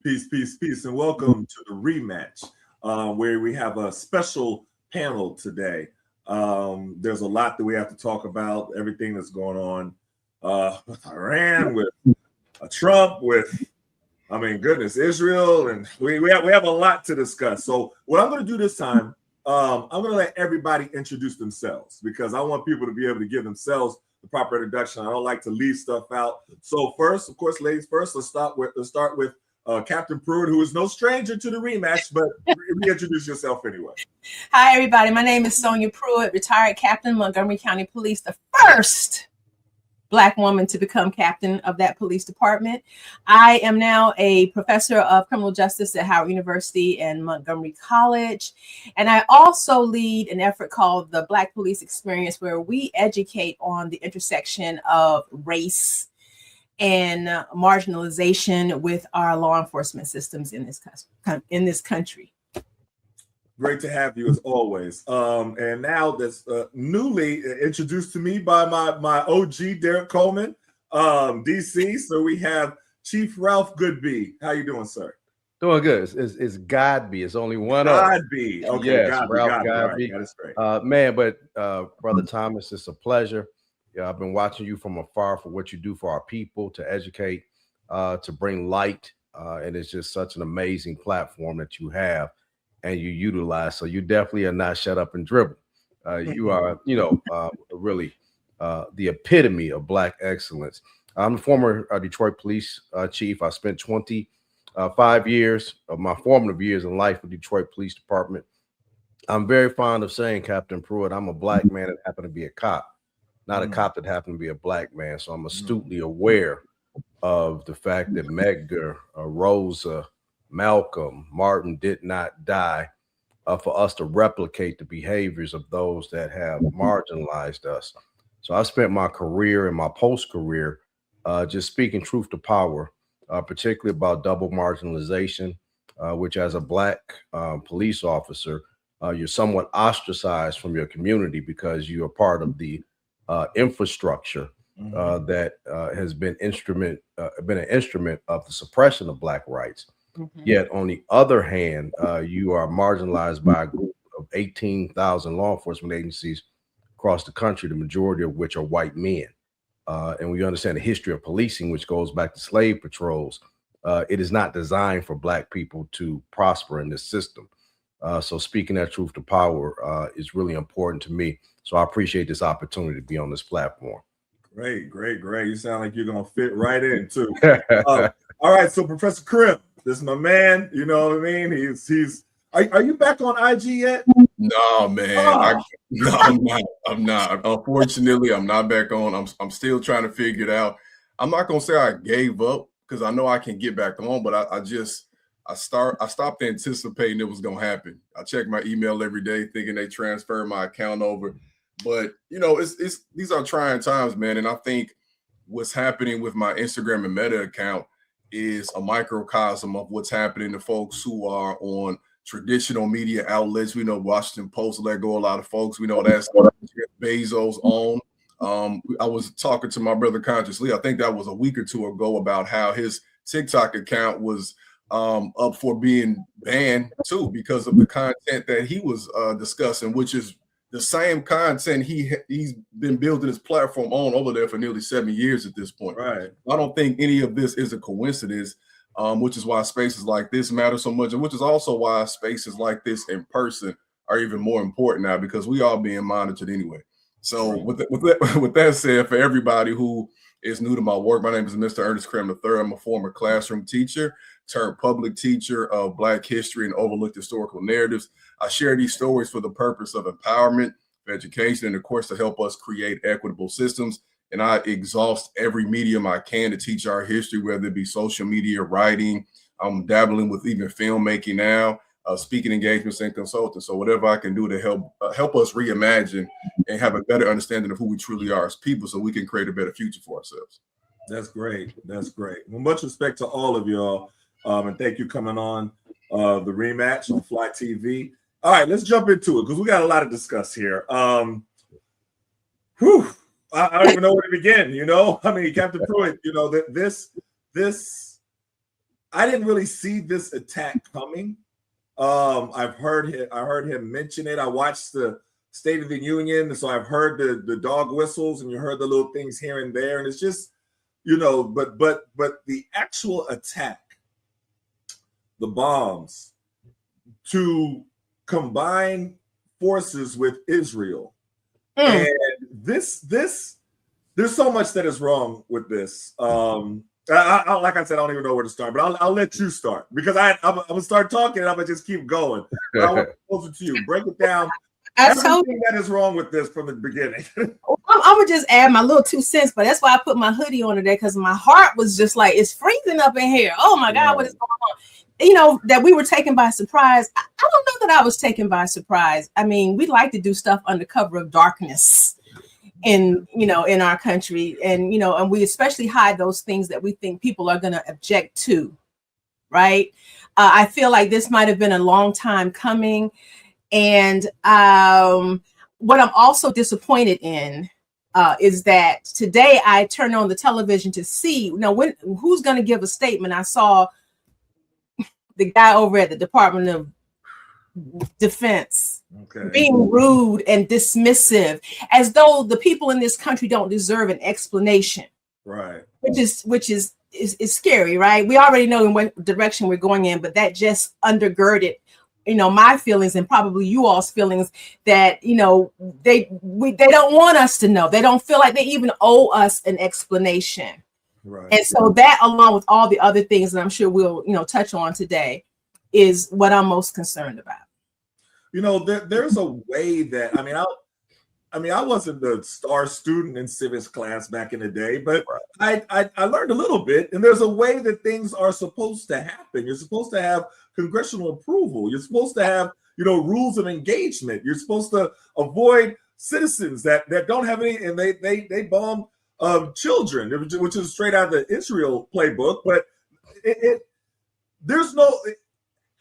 Peace, peace, peace, and welcome to the rematch, where we have a special panel today. There's a lot that we have to talk about, everything that's going on with Iran, with Trump, with, goodness, Israel, and we have a lot to discuss. So what I'm going to do this time, I'm going to let everybody introduce themselves because I want people to be able to give themselves the proper introduction. I don't like to leave stuff out. So first, of course, ladies first, let's start with Captain Pruitt, who is no stranger to the rematch, but reintroduce yourself anyway. Hi, everybody. My name is Sonia Pruitt, retired captain, Montgomery County Police, the first Black woman to become captain of that police department. I am now a professor of criminal justice at Howard University and Montgomery College. And I also lead an effort called the Black Police Experience, where we educate on the intersection of race and marginalization with our law enforcement systems in this country. Great to have you as always. And now that's newly introduced to me by my OG Derek Coleman, DC. So we have Chief Ralph Goodby. How you doing, sir? Doing good. It's Godby. It's only one Godby. Okay, yes, Godby, Ralph Godby. Godby. That is great. Man, but Brother Thomas, it's a pleasure. Yeah, I've been watching you from afar for what you do for our people, to educate, to bring light, and it's just such an amazing platform that you have and you utilize. So you definitely are not shut up and dribble. You are, really the epitome of Black excellence. I'm a former Detroit police chief. I spent 25 years of my formative years in life with Detroit Police Department. I'm very fond of saying, Captain Pruitt, I'm a Black man that happened to be a cop, not a cop that happened to be a Black man. So I'm astutely aware of the fact that Medgar, Rosa, Malcolm, Martin did not die for us to replicate the behaviors of those that have marginalized us. So I spent my career and my post-career just speaking truth to power, particularly about double marginalization, which as a Black police officer, you're somewhat ostracized from your community because you are part of the infrastructure that has been an instrument of the suppression of Black rights. Yet on the other hand, you are marginalized by a group of 18,000 law enforcement agencies across the country, the majority of which are white men. And we understand the history of policing, which goes back to slave patrols. It is not designed for Black people to prosper in this system. So speaking that truth to power is really important to me. So I appreciate this opportunity to be on this platform. Great. You sound like you're going to fit right in too. All right. So Professor Crimm, this is my man. You know what I mean? Are you back on IG yet? No, man. I'm not. Unfortunately, I'm not back on. I'm still trying to figure it out. I'm not going to say I gave up because I know I can get back on, but I stopped anticipating it was going to happen. I check my email every day thinking they transfer my account over. But, these are trying times, man. And I think what's happening with my Instagram and Meta account is a microcosm of what's happening to folks who are on traditional media outlets. We know Washington Post let go a lot of folks. We know that's Bezos' own. I was talking to my brother Consciously, I think that was a week or two ago, about how his TikTok account was up for being banned too because of the content that he was discussing, which is the same content he's been building his platform on over there for nearly 7 years at this point. Right. I don't think any of this is a coincidence, which is why spaces like this matter so much, and which is also why spaces like this in person are even more important now, because we are being monitored anyway. So with that said, for everybody who is new to my work, my name is Mr. Ernest Crimm III. I'm a former classroom teacher turned public teacher of Black history and overlooked historical narratives. I share these stories for the purpose of empowerment, education, and of course to help us create equitable systems. And I exhaust every medium I can to teach our history, whether it be social media, writing. I'm dabbling with even filmmaking now, speaking engagements and consulting. So whatever I can do to help us reimagine and have a better understanding of who we truly are as people, so we can create a better future for ourselves. That's great. Well, much respect to all of y'all. And thank you coming on the rematch on Fly TV. All right, let's jump into it because we got a lot to discuss here. I don't even know where to begin. Captain Pruitt, this I didn't really see this attack coming. I heard him mention it. I watched the State of the Union, so I've heard the dog whistles, and you heard the little things here and there, and it's just, but the actual attack, the bombs, to combine forces with Israel, and this there's so much that is wrong with this. Like I said, I don't even know where to start, but I'll let you start, because I'm gonna start talking and I'm gonna just keep going. I want to closer to you. Break it down. Everything that is wrong with this from the beginning. I'm gonna just add my little 2 cents, but that's why I put my hoodie on today, because my heart was just like, it's freezing up in here. Oh my God, what is going on? That we were taken by surprise. I don't know that I was taken by surprise. I mean, we like to do stuff under cover of darkness in our country, and and we especially hide those things that we think people are going to object to, right? I feel like this might have been a long time coming, and what I'm also disappointed in is that today I turned on the television to see who's going to give a statement. I saw the guy over at the Department of Defense being rude and dismissive, as though the people in this country don't deserve an explanation, right? Which is scary, right? We already know in what direction we're going in, but that just undergirded my feelings, and probably you all's feelings, that they don't want us to know. They don't feel like they even owe us an explanation, right? And so that, along with all the other things that I'm sure we'll touch on today, is what I'm most concerned about. There's a way that I wasn't the star student in civics class back in the day, but I learned a little bit, and there's a way that things are supposed to happen. You're supposed to have congressional approval. You're supposed to have rules of engagement. You're supposed to avoid citizens that don't have any, and they bomb children, which is straight out of the Israel playbook. But there's no.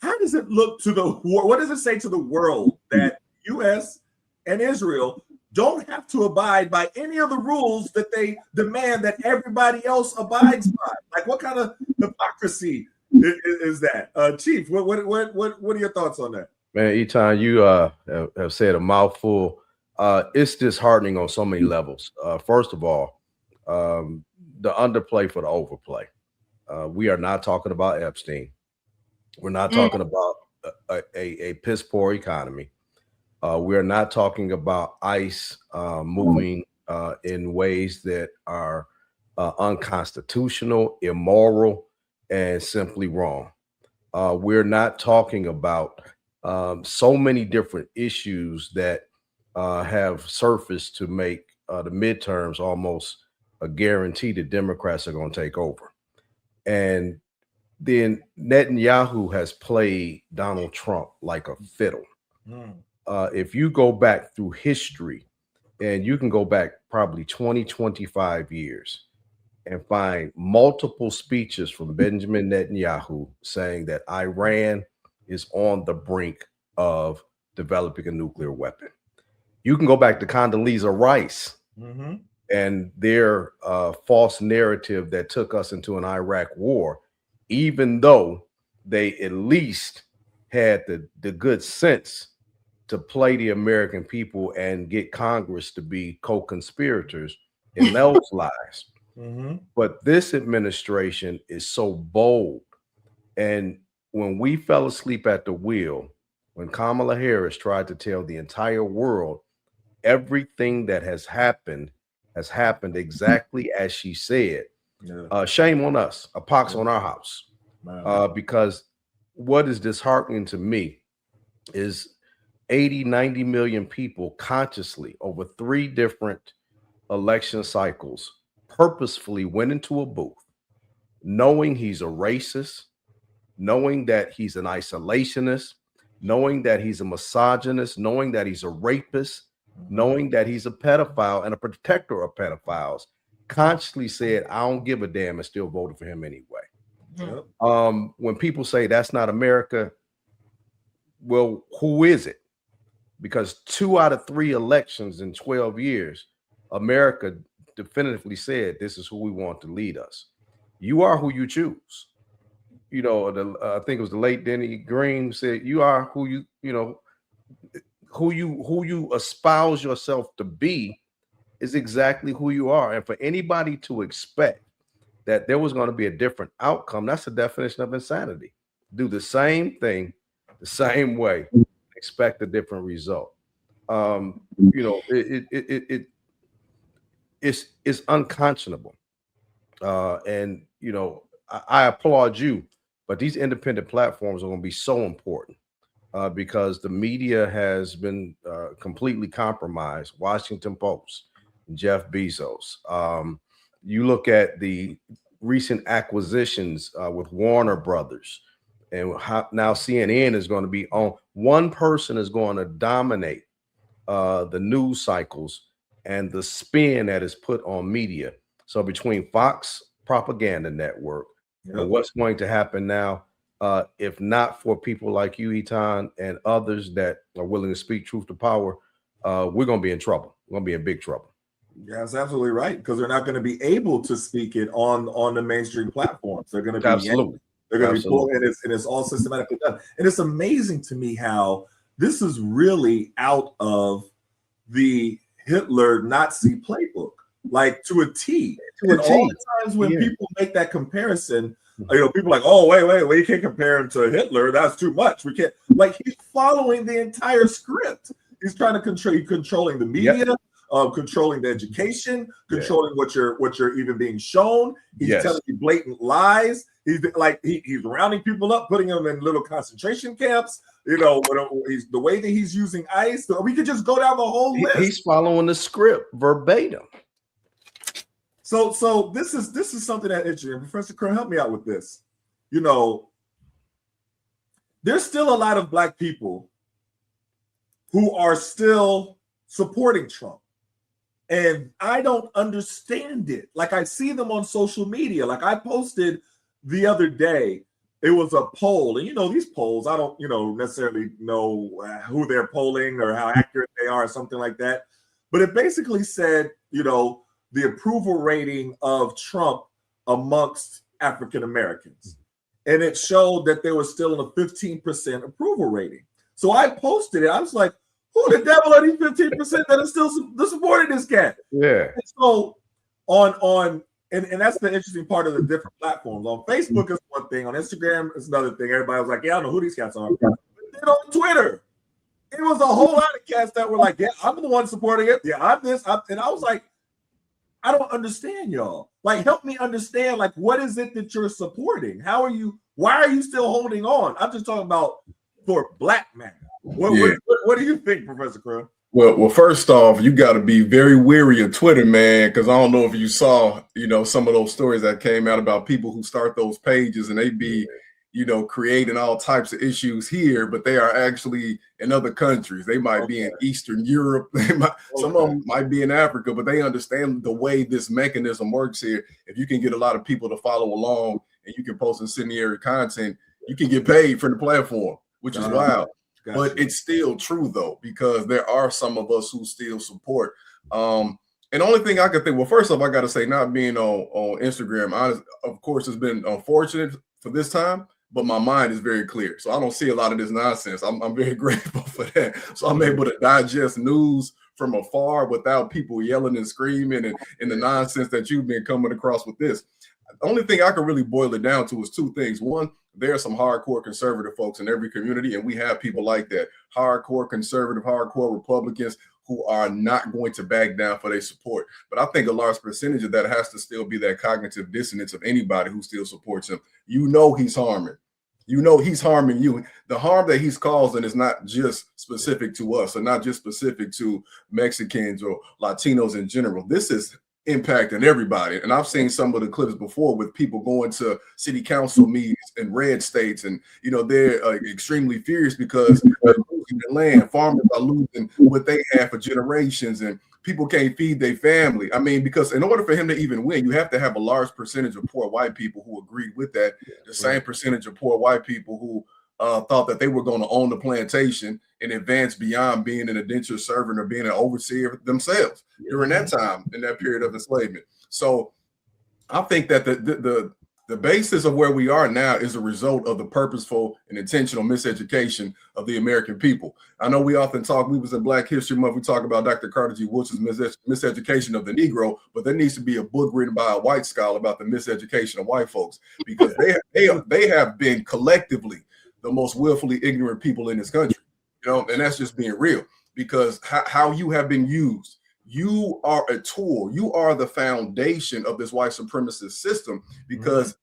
How does it look to the world? What does it say to the world that U.S. and Israel don't have to abide by any of the rules that they demand that everybody else abides by? Like, what kind of hypocrisy is that? Chief, what are your thoughts on that? Man, Etan, you have said a mouthful. It's disheartening on so many levels. First of all, the underplay for the overplay. We are not talking about Epstein. We're not talking about a piss poor economy. We're not talking about ICE moving in ways that are unconstitutional, immoral, and simply wrong. We're not talking about so many different issues that have surfaced to make the midterms almost a guarantee that Democrats are going to take over. And then Netanyahu has played Donald Trump like a fiddle. If you go back through history, and you can go back probably 20, 25 years and find multiple speeches from Benjamin Netanyahu saying that Iran is on the brink of developing a nuclear weapon. You can go back to Condoleezza Rice and their false narrative that took us into an Iraq war, even though they at least had the good sense to play the American people and get Congress to be co-conspirators in those lies. But this administration is so bold. And when we fell asleep at the wheel, when Kamala Harris tried to tell the entire world everything that has happened exactly as she said, shame on us, a pox on our house. Because what is disheartening to me is 80, 90 million people consciously over 3 different election cycles purposefully went into a booth knowing he's a racist, knowing that he's an isolationist, knowing that he's a misogynist, knowing that he's a rapist, knowing that he's a pedophile and a protector of pedophiles, consciously said, I don't give a damn, and still voted for him anyway. When people say that's not America, well, who is it? Because 2 out of 3 elections in 12 years, America definitively said, this is who we want to lead us. You are who you choose. you know, I think it was the late Denny Green said, "You are who you espouse yourself to be is exactly who you are." And for anybody to expect that there was going to be a different outcome, that's the definition of insanity. Do the same thing the same way, expect a different result. You know, it's unconscionable. And you know, I applaud you, but these independent platforms are going to be so important because the media has been completely compromised. Washington Post, Jeff Bezos. You look at the recent acquisitions with Warner Brothers, and how now CNN is going to be on. One person is going to dominate the news cycles and the spin that is put on media. So between Fox Propaganda Network and what's going to happen now, if not for people like you, Etan, and others that are willing to speak truth to power, we're going to be in trouble. We're going to be in big trouble. Yeah, that's absolutely right, because they're not going to be able to speak it on the mainstream platforms. They're going to be absolutely. They're going to be pulled, and it's all systematically done. And it's amazing to me how this is really out of the Hitler Nazi playbook, like to a T. And all the times when people make that comparison, you know, people are like, oh, wait, you can't compare him to Hitler. That's too much. We can't. Like, he's following the entire script. He's trying to controlling the media, controlling the education, controlling what you're even being shown. He's telling you blatant lies. He's like he's rounding people up, putting them in little concentration camps. You know, he's the way that he's using ICE. We could just go down the whole list. He's following the script verbatim. So this is something that interesting. Professor Crimm, help me out with this. You know, there's still a lot of Black people who are still supporting Trump. And I don't understand it. Like, I see them on social media. Like, I posted the other day, it was a poll. And, you know, these polls, I don't, necessarily know who they're polling or how accurate they are or something like that. But it basically said, the approval rating of Trump amongst African Americans. And it showed that there was still a 15% approval rating. So I posted it. I was like, who the devil are these 15% that are still supporting this cat? Yeah. And so and that's the interesting part of the different platforms. On Facebook is one thing. On Instagram is another thing. Everybody was like, yeah, I don't know who these cats are. But then on Twitter, it was a whole lot of cats that were like, yeah, I'm the one supporting it. Yeah, I'm this. And I was like, I don't understand, y'all. Like, help me understand, like, what is it that you're supporting? Why are you still holding on? I'm just talking about for Black men. What do you think, Professor Crimm? Well, first off, you got to be very wary of Twitter, man, because I don't know if you saw, some of those stories that came out about people who start those pages and they be, creating all types of issues here, but they are actually in other countries. They might be in Eastern Europe. Some of them might be in Africa, but they understand the way this mechanism works here. If you can get a lot of people to follow along and you can post incendiary content, you can get paid for the platform, which is wild. Gotcha. But it's still true, though, because there are some of us who still support. And the only thing I could think, well, first off, I got to say, not being on Instagram, of course, it's been unfortunate for this time, but my mind is very clear. So I don't see a lot of this nonsense. I'm very grateful for that. So I'm able to digest news from afar without people yelling and screaming and the nonsense that you've been coming across with this. The only thing I can really boil it down to is two things. One, there are some hardcore conservative folks in every community, and we have people like that, hardcore conservative, hardcore Republicans who are not going to back down for their support. But I think a large percentage of that has to still be that cognitive dissonance of anybody who still supports him. He's harming. He's harming you. The harm that he's causing is not just specific to us or not just specific to Mexicans or Latinos in general. This is impacting everybody. And I've seen some of the clips before with people going to city council meetings in red states, and they're extremely furious because they're losing their land. Farmers are losing what they had for generations, and people can't feed their family. I mean, because in order for him to even win, you have to have a large percentage of poor white people who agreed with that. The same percentage of poor white people who thought that they were going to own the plantation and advance beyond being an indentured servant or being an overseer themselves during that time, in that period of enslavement. So I think that the The basis of where we are now is a result of the purposeful and intentional miseducation of the American people. I know we often talk, we was in Black History Month, we talk about Dr. Carter G. Wood's miseducation of the Negro, but there needs to be a book written by a white scholar about the miseducation of white folks, because they have been collectively the most willfully ignorant people in this country, and that's just being real, because how you have been used. You are a tool. You are the foundation of this white supremacist system, because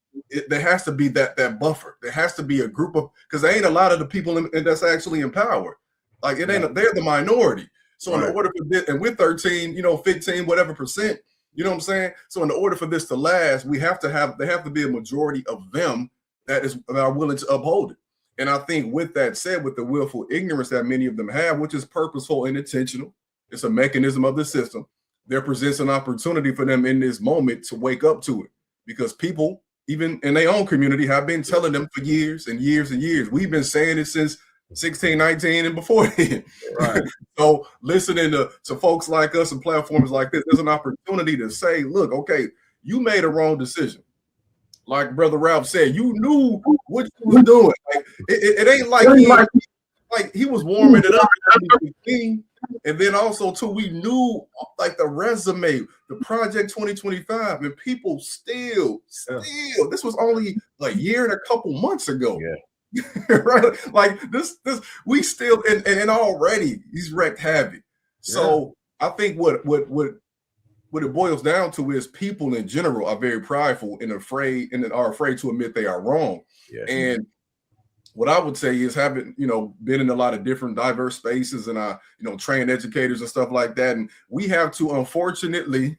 there has to be that buffer. There has to be a group of, because there ain't a lot of the people that's actually in power. Like it ain't, they're the minority. So in order for this, and we're 13, 15, whatever percent, you know what I'm saying? So in order for this to last, there have to be a majority of them that are willing to uphold it. And I think with that said, with the willful ignorance that many of them have, which is purposeful and intentional, it's a mechanism of the system. There presents an opportunity for them in this moment to wake up to it, because people, even in their own community, have been telling them for years and years and years. We've been saying it since 1619 and before then. Right. So listening to folks like us and platforms like this, there's an opportunity to say, look, okay, you made a wrong decision. Like Brother Ralph said, you knew what you was doing. Like, it ain't like he was warming it up in 2015. And then also too, we knew like the resume, the Project 2025, and people still, this was only a year and a couple months ago. Yeah. Right? Like this, we still, and already he's wreaked havoc. So I think what it boils down to is people in general are very prideful and are afraid to admit they are wrong. Yeah. And what I would say is, having, been in a lot of different diverse spaces, and I, train educators and stuff like that. And we have to, unfortunately,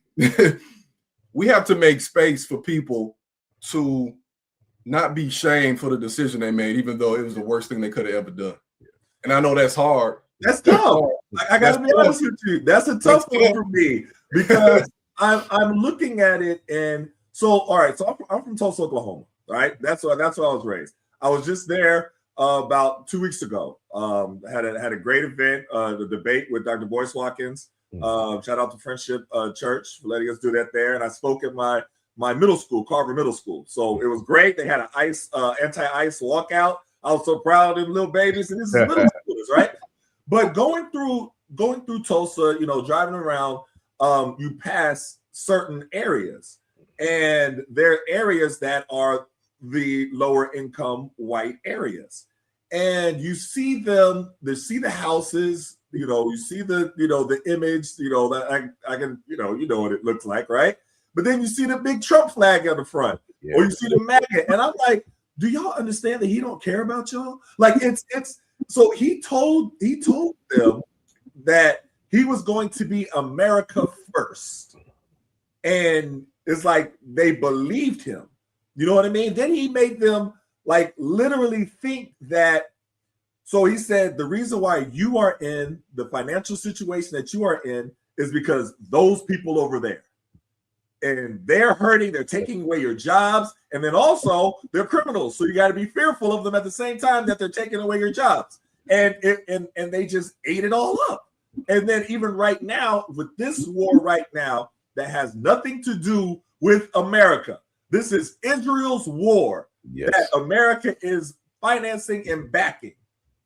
we have to make space for people to not be shamed for the decision they made, even though it was the worst thing they could have ever done. And I know that's hard. That's tough. I got to be honest with you. That's a tough one for me, because I'm looking at it, and so, all right. So I'm from Tulsa, Oklahoma. Right. That's where I was raised. I was just there about 2 weeks ago. Had a great event, the debate with Dr. Boyce Watkins. Shout out to Friendship Church for letting us do that there. And I spoke at my middle school, Carver Middle School. So it was great. They had an anti-ice walkout. I was so proud of them little babies. And this is middle schoolers, right? But going through Tulsa, driving around, you pass certain areas, and there are areas that are the lower income white areas, and you see the houses, you see the image, that I can, you know what it looks like, right? But then you see the big Trump flag on the front, or you see the MAGA, and I'm like, do y'all understand that he don't care about y'all? Like it's so he told them that he was going to be America first, and it's like they believed him. You know what I mean? Then he made them like literally think that. So he said the reason why you are in the financial situation that you are in is because those people over there, and they're hurting, they're taking away your jobs, and then also they're criminals. So you got to be fearful of them at the same time that they're taking away your jobs. And they just ate it all up. And then even right now, with this war right now, that has nothing to do with America. This is Israel's war that America is financing and backing.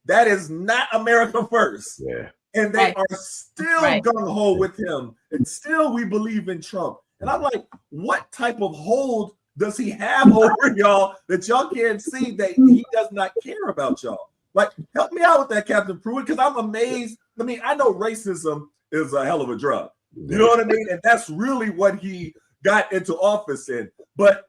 That is not America first. Yeah. And they are still gung-ho with him. And still we believe in Trump. And I'm like, what type of hold does he have over y'all that y'all can't see that he does not care about y'all? Like, help me out with that, Captain Pruitt, because I'm amazed. I mean, I know racism is a hell of a drug. You know what I mean? And that's really what he got into office in. But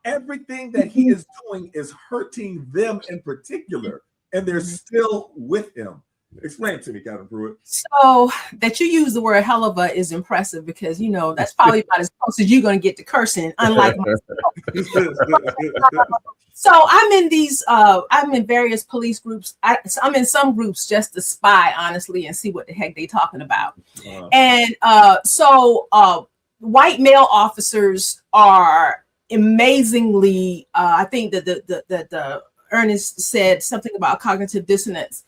everything that he is doing is hurting them in particular, and they're still with him. Explain it to me, Captain Pruitt. So that you use the word hell of a is impressive, because that's probably about as close as you're going to get to cursing, unlike myself. So I'm in various police groups. I'm in some groups just to spy, honestly, and see what the heck they talking about. And so white male officers are amazingly, I think that the Ernest said something about cognitive dissonance.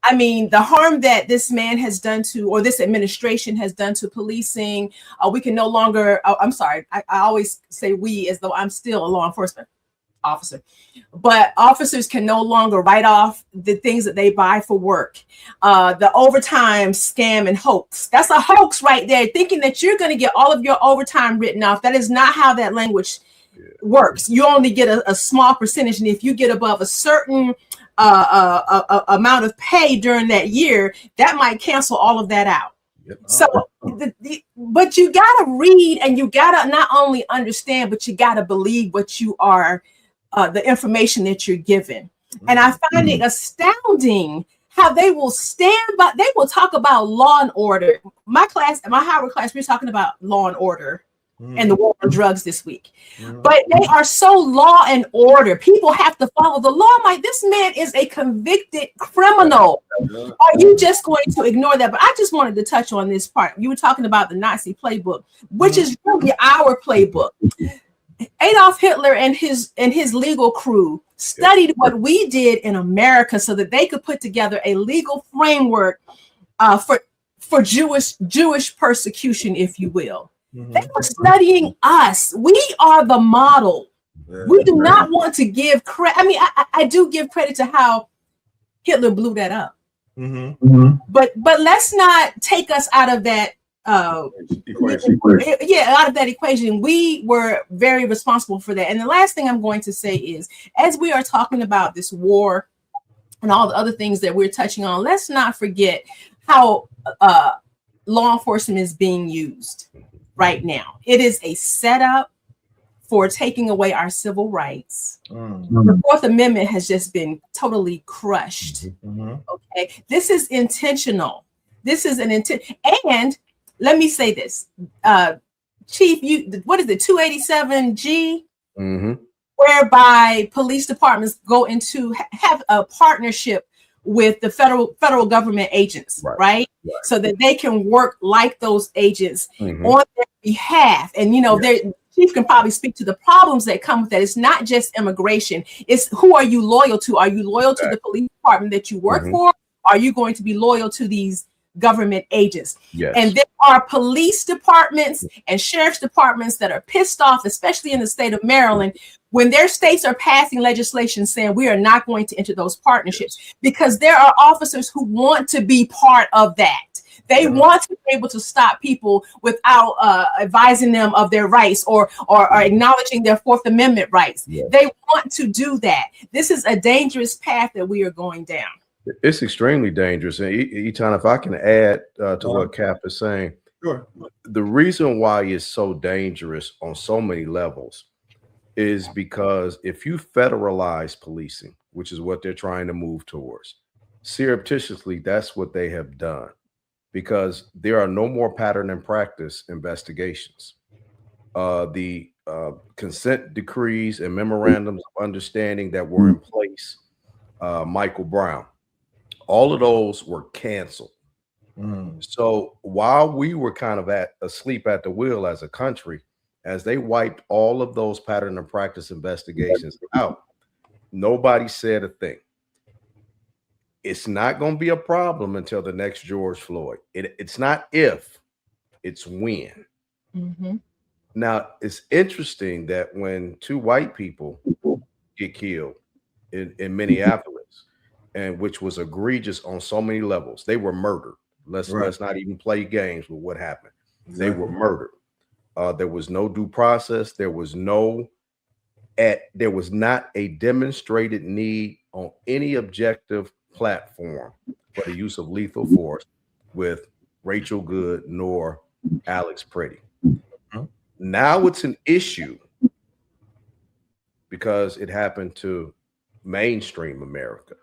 I mean, the harm that this man has done to, or this administration has done to policing, we can no longer, I'm sorry, I always say we as though I'm still a law enforcement officer, but officers can no longer write off the things that they buy for work. The overtime scam and hoax. That's a hoax right there, thinking that you're going to get all of your overtime written off. That is not how that language works. You only get a small percentage, and if you get above a certain amount of pay during that year, that might cancel all of that out. Yep. So, but you gotta read, and you gotta not only understand, but you gotta believe what you are, the information that you're given. And I find it astounding how they will stand by. They will talk about law and order. My Howard class, we were talking about law and order and the war on drugs this week. But they are so law and order. People have to follow the law. I'm like, this man is a convicted criminal. Are you just going to ignore that? But I just wanted to touch on this part. You were talking about the Nazi playbook, which is really our playbook. Adolf Hitler and his legal crew studied what we did in America so that they could put together a legal framework for Jewish persecution, if you will. They were studying us. We are the model. We do not want to give credit. I mean, I do give credit to how Hitler blew that up. But let's not take us out of that equation. Out of that equation. We were very responsible for that. And the last thing I'm going to say is, as we are talking about this war and all the other things that we're touching on, let's not forget how law enforcement is being used right now. It is a setup for taking away our civil rights. The Fourth Amendment has just been totally crushed. Okay, this is intentional. This is an intent. And let me say this, Chief, what is it, 287G? Whereby police departments go into have a partnership with the federal government agents, right? So that they can work like those agents on their behalf. And Chief can probably speak to the problems that come with that. It's not just immigration. It's who are you loyal to? Are you loyal to the police department that you work for? Are you going to be loyal to these government agents? And there are police departments and sheriff's departments that are pissed off, especially in the state of Maryland, when their states are passing legislation saying we are not going to enter those partnerships, because there are officers who want to be part of that. They want to be able to stop people without advising them of their rights or acknowledging their Fourth Amendment rights. They want to do that. This is a dangerous path that we are going down. It's extremely dangerous. And Etan, if I can add to what Cap is saying, the reason why it's so dangerous on so many levels is because if you federalize policing, which is what they're trying to move towards, surreptitiously, that's what they have done, because there are no more pattern and practice investigations. The consent decrees and memorandums of understanding that were in place, Michael Brown, all of those were canceled. So while we were kind of asleep at the wheel as a country, as they wiped all of those pattern and practice investigations out, nobody said a thing. It's not going to be a problem until the next George Floyd. It's not if, it's when. Now, it's interesting that when two white people get killed in Minneapolis, and which was egregious on so many levels, they were murdered. Let's not even play games with what happened. They were murdered. There was no due process. There was not a demonstrated need on any objective platform for the use of lethal force with Rachel Good nor Alex Pretty. Now it's an issue because it happened to mainstream America.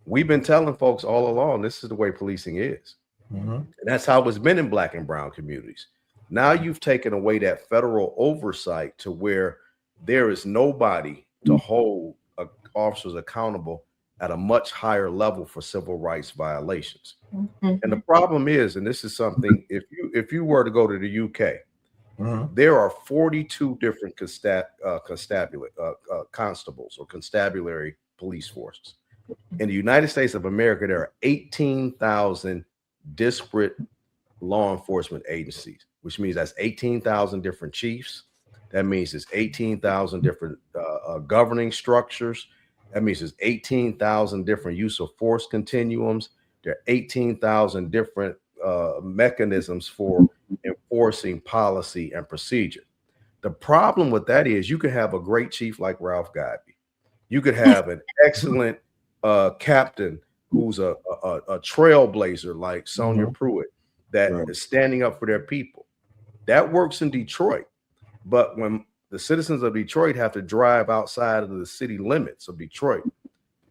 We've been telling folks all along, this is the way policing is. And that's how it's been in Black and brown communities. Now you've taken away that federal oversight to where there is nobody to hold officers accountable at a much higher level for civil rights violations. And the problem is, and this is something, if you were to go to the UK, there are 42 different constables or constabulary police forces. In the United States of America, there are 18,000 disparate law enforcement agencies, which means that's 18,000 different chiefs. That means it's 18,000 different governing structures. That means it's 18,000 different use of force continuums. There are 18,000 different mechanisms for enforcing policy and procedure. The problem with that is you could have a great chief like Ralph Guideby. You could have an excellent captain who's a trailblazer like Sonia Pruitt that is standing up for their people. That works in Detroit. But when the citizens of Detroit have to drive outside of the city limits of Detroit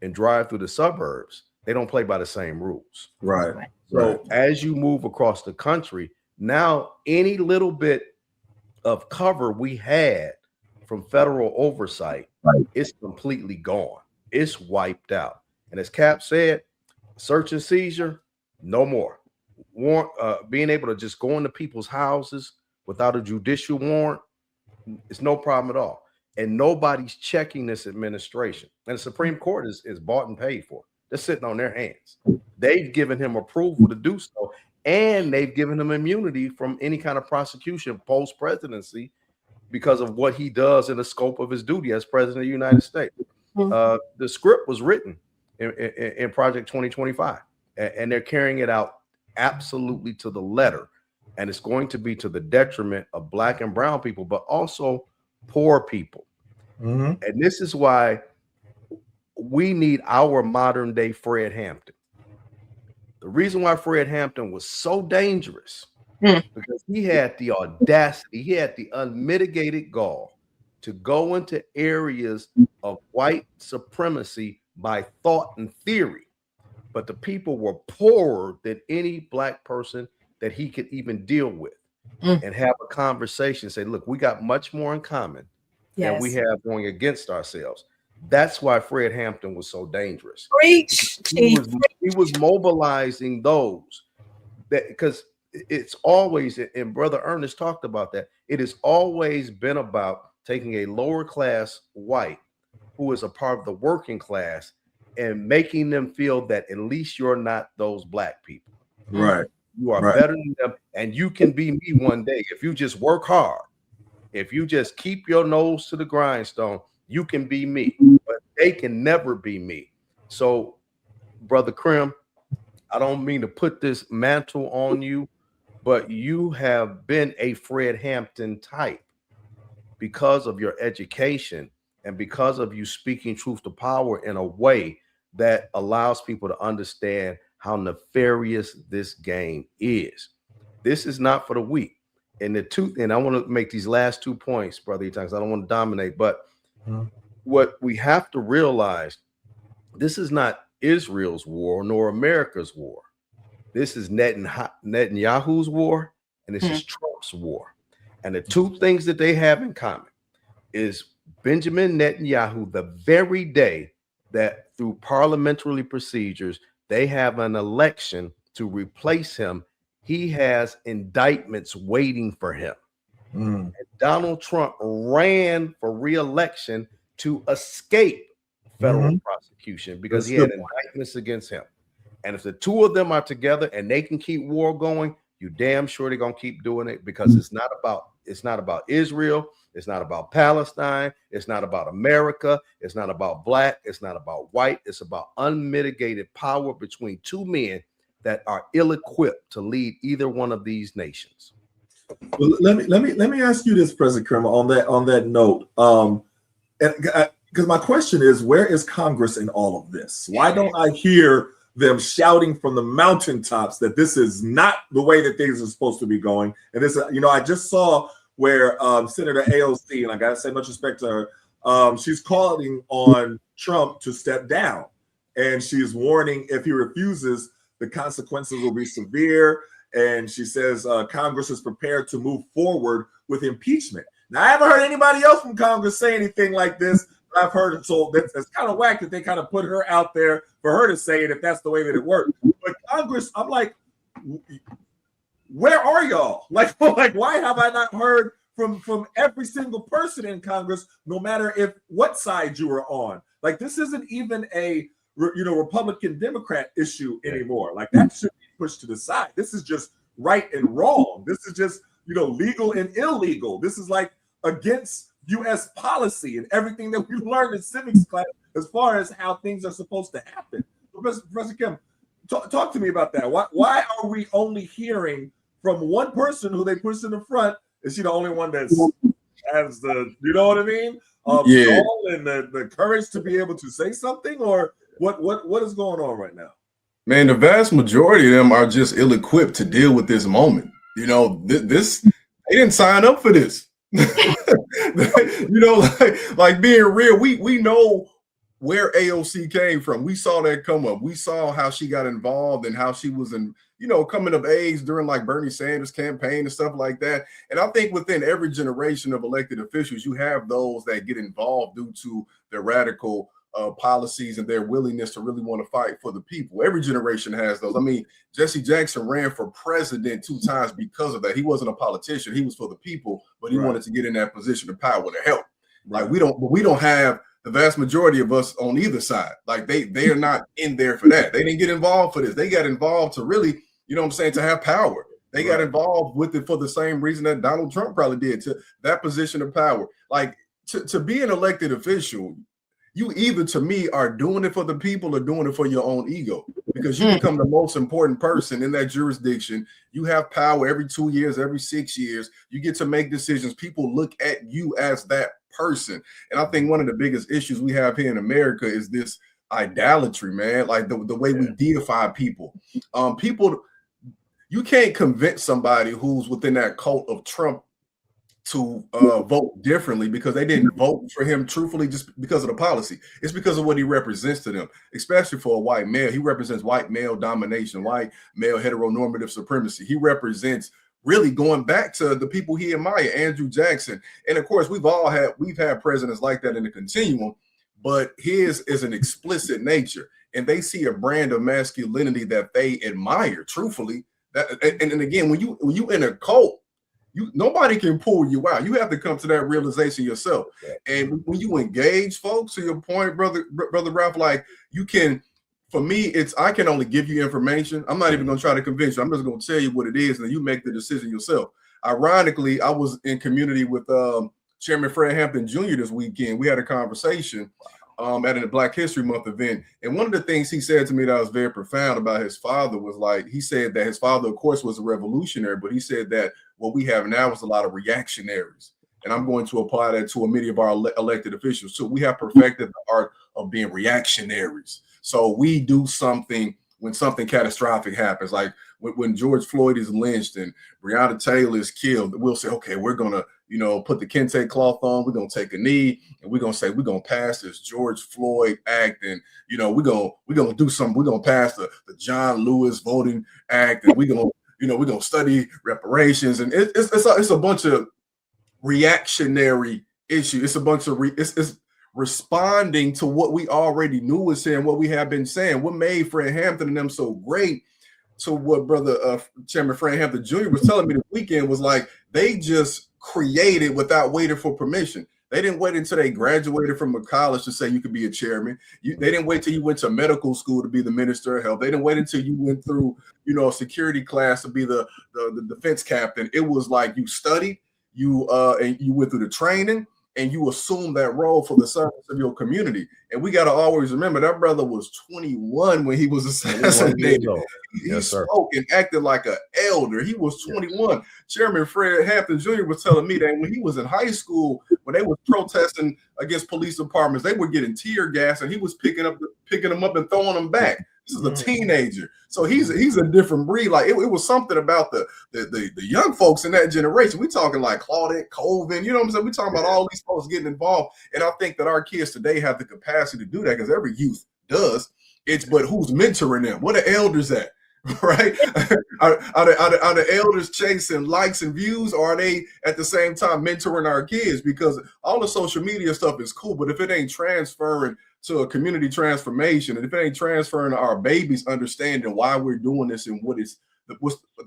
and drive through the suburbs, they don't play by the same rules. Right. So as you move across the country, now any little bit of cover we had from federal oversight is completely gone. It's wiped out. And as Cap said, search and seizure, no more. Warrant, being able to just go into people's houses without a judicial warrant, it's no problem at all. And nobody's checking this administration. And the Supreme Court is bought and paid for. They're sitting on their hands. They've given him approval to do so. And they've given him immunity from any kind of prosecution post-presidency because of what he does in the scope of his duty as president of the United States. The script was written in Project 2025, and they're carrying it out absolutely to the letter. And it's going to be to the detriment of Black and brown people, but also poor people. And this is why we need our modern day Fred Hampton. The reason why Fred Hampton was so dangerous because he had the audacity, he had the unmitigated gall to go into areas of white supremacy by thought and theory. But the people were poorer than any Black person that he could even deal with and have a conversation, say, look, we got much more in common than we have going against ourselves. That's why Fred Hampton was so dangerous. He was mobilizing those that, because it's always, and Brother Ernest talked about that, it has always been about taking a lower class white who is a part of the working class and making them feel that at least you're not those Black people. Right. You are better than them, and you can be me one day if you just work hard. If you just keep your nose to the grindstone, you can be me, but they can never be me. So, Brother Crimm, I don't mean to put this mantle on you, but you have been a Fred Hampton type because of your education and because of you speaking truth to power in a way that allows people to understand how nefarious this game is. This is not for the weak. And I want to make these last 2 points, Brother Etan, because I don't want to dominate, but what we have to realize, this is not Israel's war nor America's war. This is Netanyahu's war, and this is Trump's war. And the two things that they have in common is Benjamin Netanyahu, the very day that through parliamentary procedures, they have an election to replace him, he has indictments waiting for him. And Donald Trump ran for re-election to escape federal prosecution because he had indictments against him. And if the two of them are together and they can keep war going, you damn sure they're gonna keep doing it, because it's not about Israel, it's not about Palestine, it's not about America, it's not about Black, it's not about white, it's about unmitigated power between two men that are ill-equipped to lead either one of these nations. Well, let me ask you this, President Crimm, on that note, because my question is, where is Congress in all of this? Why don't I hear them shouting from the mountaintops that this is not the way that things are supposed to be going? And this, I just saw where Senator AOC, and I gotta say much respect to her, she's calling on Trump to step down, and she's warning if he refuses, the consequences will be severe. And she says Congress is prepared to move forward with impeachment. Now, I haven't heard anybody else from Congress say anything like this. But I've heard it, so it's kind of whack that they kind of put her out there for her to say it if that's the way that it works. But Congress, I'm like, where are y'all? Like why have I not heard from every single person in Congress, no matter what side you are on? Like, this isn't even a Republican Democrat issue anymore. Like that should be pushed to the side. This is just right and wrong. This is just legal and illegal. This is like against U.S. policy and everything that we learned in civics class as far as how things are supposed to happen. Professor Kim, talk to me about that. Why are we only hearing from one person who they push in the front? Is she the only one that has the, what I mean? Gall and the courage to be able to say something, or what is going on right now? Man, the vast majority of them are just ill-equipped to deal with this moment. This they didn't sign up for this. like being real, we know where AOC came from. We saw that come up. We saw how she got involved and how she was coming of age during like Bernie Sanders campaign and stuff like that. And I think within every generation of elected officials, you have those that get involved due to their radical policies and their willingness to really want to fight for the people. Every generation has those. I mean, Jesse Jackson ran for president 2 times because of that. He wasn't a politician. He was for the people, but he wanted to get in that position of power to help. Like we don't have the vast majority of us on either side. Like they are not in there for that. They didn't get involved for this. They got involved to really, to have power. They got involved with it for the same reason that Donald Trump probably did, to that position of power. Like to be an elected official, you either, to me, are doing it for the people or doing it for your own ego, because you become the most important person in that jurisdiction. You have power every 2 years, every 6 years. You get to make decisions. People look at you as that person. And I think one of the biggest issues we have here in America is this idolatry, man. Like the way we deify people. You can't convince somebody who's within that cult of Trump to vote differently because they didn't vote for him truthfully just because of the policy. It's because of what he represents to them, especially for a white male. He represents white male domination, white male heteronormative supremacy. He represents really going back to the people he admired, Andrew Jackson. And of course, we've had presidents like that in the continuum, but his is an explicit nature. And they see a brand of masculinity that they admire, truthfully. And again, when you in a cult, nobody can pull you out. You have to come to that realization yourself. And when you engage folks, to your point, brother Ralph, like you can, for me, I can only give you information. I'm not even going to try to convince you. I'm just going to tell you what it is, and then you make the decision yourself. Ironically, I was in community with Chairman Fred Hampton Jr. this weekend. We had a conversation at a Black History Month event. And one of the things he said to me that was very profound about his father was like, he said that his father, of course, was a revolutionary, but he said that what we have now is a lot of reactionaries. And I'm going to apply that to many of our elected officials. So we have perfected the art of being reactionaries. So we do something when something catastrophic happens, like when George Floyd is lynched and Breonna Taylor is killed, we'll say, okay, we're going to, put the kente cloth on, we're going to take a knee, and we're going to say, we're going to pass this George Floyd Act, and, we're going to do something, we're going to pass the John Lewis Voting Act, and we're going to study reparations. And it's a bunch of reactionary issues. It's a bunch of, it's responding to what we already knew was saying, what we have been saying. What made Fred Hampton and them so great, to what brother Chairman Fred Hampton Jr. was telling me this weekend, was like they just created without waiting for permission. They didn't wait until they graduated from a college to say you could be a chairman. They didn't wait till you went to medical school to be the minister of health. They didn't wait until you went through, a security class to be the defense captain. It was like you studied, and you went through the training, and you assume that role for the service of your community. And we got to always remember that brother was 21 when he was assassinated. He spoke and acted like an elder. He was 21. Yes. Chairman Fred Hampton Jr. was telling me that when he was in high school, when they were protesting against police departments, they were getting tear gas, and he was picking them up and throwing them back. This is a teenager. So he's a different breed. Like it was something about the young folks in that generation. We talking like Claudette Colvin, you know what I'm saying? We talking about all these folks getting involved. And I think that our kids today have the capacity to do that, because every youth does. But who's mentoring them? What are elders at? Right? Are the elders chasing likes and views, or are they at the same time mentoring our kids? Because all the social media stuff is cool, but if it ain't transferring to a community transformation, and if it ain't transferring to our babies understanding why we're doing this and what's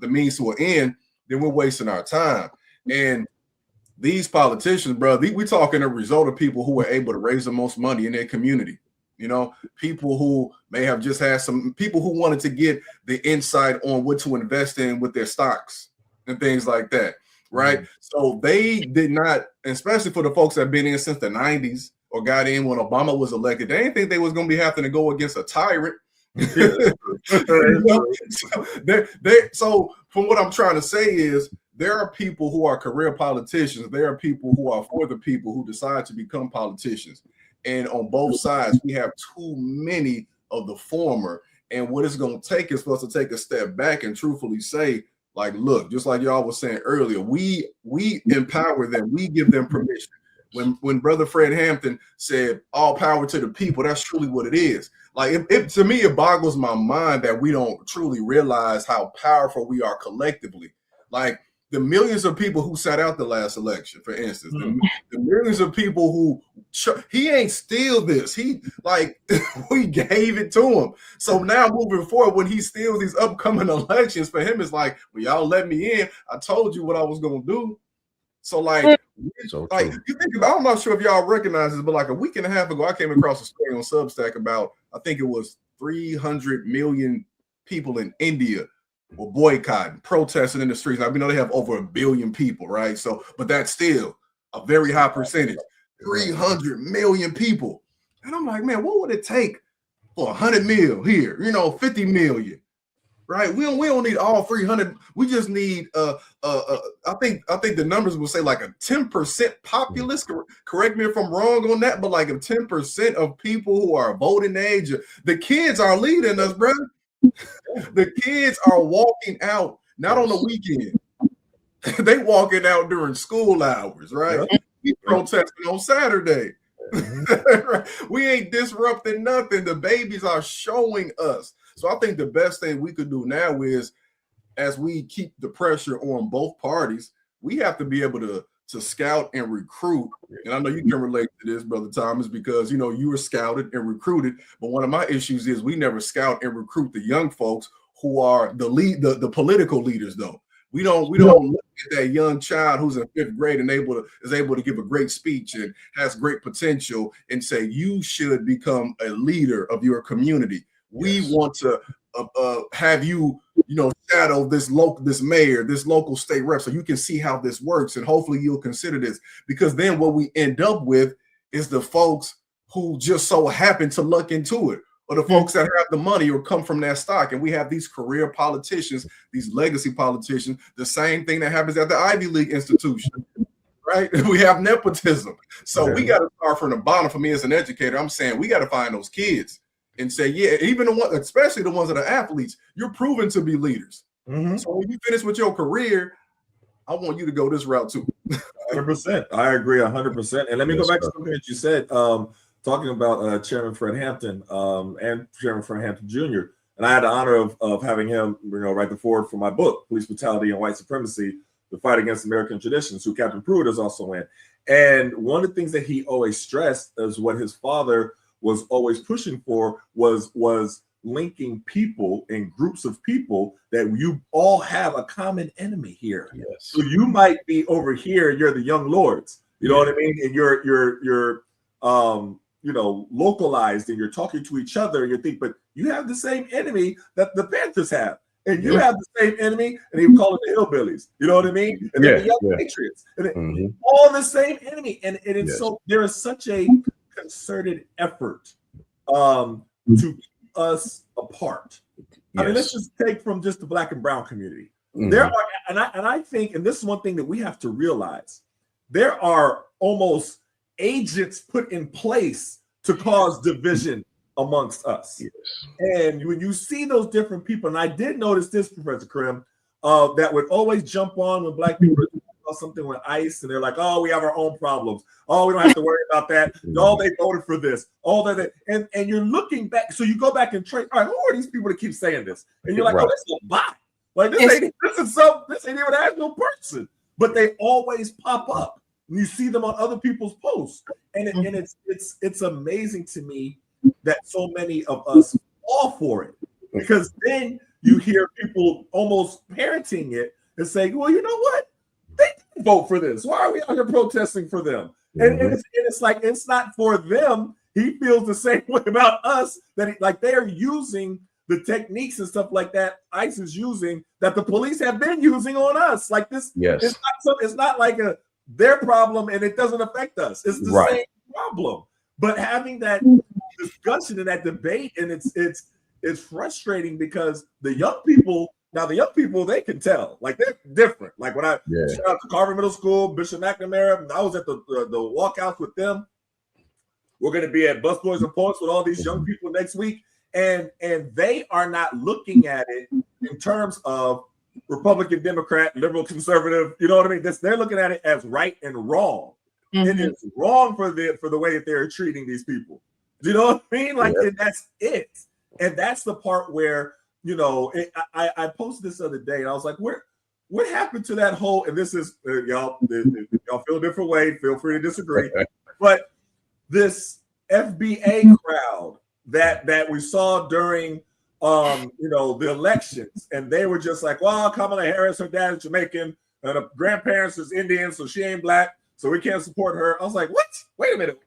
the means to an end, then we're wasting our time. And these politicians, bro, we talking a result of people who were able to raise the most money in their community. You know, people who may have just had some people who wanted to get the insight on what to invest in with their stocks and things like that, right? So they did not, especially for the folks that have been in since the 90s or got in when Obama was elected, they didn't think they was going to be having to go against a tyrant. So from what I'm trying to say is there are people who are career politicians. There are people who are for the people who decide to become politicians. And on both sides, we have too many of the former. And what it's going to take is for us to take a step back and truthfully say, like, look, just like y'all was saying earlier, we empower them. We give them permission. When Brother Fred Hampton said all power to the people, that's truly what it is. Like, to me, it boggles my mind that we don't truly realize how powerful we are collectively. Like, the millions of people who sat out the last election, for instance, the millions of people who he ain't steal this. He like we gave it to him. So now moving forward, when he steals these upcoming elections, for him it's like, well, y'all let me in. I told you what I was gonna do. So like you think about, I'm not sure if y'all recognize this, but like a week and a half ago, I came across a story on Substack about, I think it was 300 million people in India were boycotting, protesting in the streets. I mean, they have over 1 billion people, right? So, but that's still a very high percentage. 300 million people. And I'm like, man, what would it take for 100 mil here? 50 million, right? We don't need all 300. We just need I think the numbers will say like a 10% populace. Correct me if I'm wrong on that, but like a 10% of people who are voting age, the kids are leading us, brother. The kids are walking out, not on the weekend. They walking out during school hours, right? We protesting on Saturday. We ain't disrupting nothing. The babies are showing us. So I think the best thing we could do now is, as we keep the pressure on both parties, we have to be able to scout and recruit. And I know you can relate to this, Brother Thomas, because you were scouted and recruited. But one of my issues is we never scout and recruit the young folks who are the political leaders, though. We don't look at that young child who's in 5th grade and is able to give a great speech and has great potential and say, you should become a leader of your community. We want to have you, shadow this mayor, this local state rep, so you can see how this works, and hopefully you'll consider this, because then what we end up with is the folks who just so happen to luck into it, or the folks that have the money or come from that stock. And we have these career politicians, these legacy politicians, the same thing that happens at the Ivy League institution, right? We have nepotism. So we got to start from the bottom. For me as an educator, I'm saying we got to find those kids and say, yeah, even the ones, especially the ones that are athletes, you're proven to be leaders. So when you finish with your career, I want you to go this route too. 100%. I agree 100%. And let me go back to something that you said, talking about Chairman Fred Hampton and Chairman Fred Hampton Jr. And I had the honor of having him, write the foreword for my book, Police Brutality and White Supremacy, The Fight Against American Traditions, who Captain Pruitt is also in. And one of the things that he always stressed is what his father was always pushing for was linking people in groups of people that you all have a common enemy here. So you might be over here, you're the young lords, you know what I mean? And you're localized and you're talking to each other and you think, but you have the same enemy that the Panthers have. And you have the same enemy, and he would call it the hillbillies. You know what I mean? And then the young patriots. And all the same enemy. And it's so there is such a concerted effort to keep us apart. I mean, let's just take from just the Black and brown community. There are, and I think, and this is one thing that we have to realize, there are almost agents put in place to cause division amongst us. And when you see those different people, and I did notice this, Professor Crimm, that would always jump on when Black people are talking about something with ICE, and they're like, oh, we have our own problems. Oh, we don't have to worry about that. Oh, they voted for this. All that, and you're looking back, so you go back and trace, all right, who are these people that keep saying this? And you're like, oh, this is a bot. Like this ain't even an actual person. But they always pop up. And you see them on other people's posts. And it's amazing to me that so many of us fall for it, because then you hear people almost parenting it and saying, well, you know what? They didn't vote for this. Why are we out here protesting for them? And it's like, it's not for them. he feels the same way about us, that like they're using the techniques and stuff like that ICE is using, that the police have been using on us. Like this, yes, it's not like their problem and it doesn't affect us. It's the same problem. But having that discussion and that debate, and it's frustrating because the young people, they can tell, like they're different. Like when I shout out to Carver Middle School, Bishop McNamara, I was at the walkouts with them. We're going to be at Busboys and Poets with all these young people next week. And they are not looking at it in terms of Republican, Democrat, liberal, conservative. You know what I mean? They're looking at it as right and wrong. It is wrong for the way that they're treating these people. Do you know what I mean? Like, and that's it. And that's the part where, I posted this the other day, and I was like, what happened to that whole? And this is y'all feel a different way. Feel free to disagree, but this FBA crowd that we saw during the elections, and they were just like, well, Kamala Harris, her dad is Jamaican, and her grandparents is Indian, so she ain't black, so we can't support her. I was like, what? Wait a minute,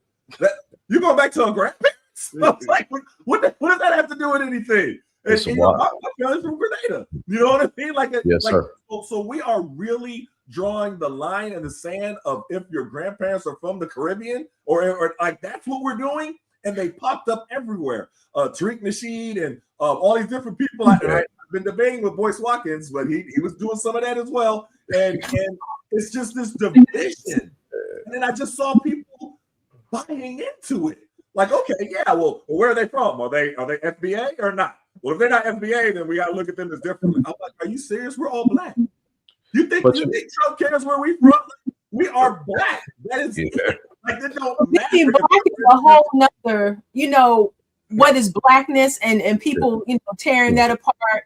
you going back to her grandparents? I was like, what does that have to do with anything? And my family's from Grenada. You know what I mean? Sir. So we are really drawing the line in the sand of if your grandparents are from the Caribbean, or like that's what we're doing. And they popped up everywhere. Tariq Nasheed and all these different people. I've been debating with Boyce Watkins, but he was doing some of that as well. And it's just this division. And then I just saw people buying into it. Like, okay, yeah, well, where are they from? Are they FBA or not? Well, if they're not FBA, then we got to look at them as differently. I'm like, are you serious? We're all black. You think Trump cares where we from? We are black. That is it. Like, it don't matter. Black is a whole nother, what is blackness and people, tearing that apart.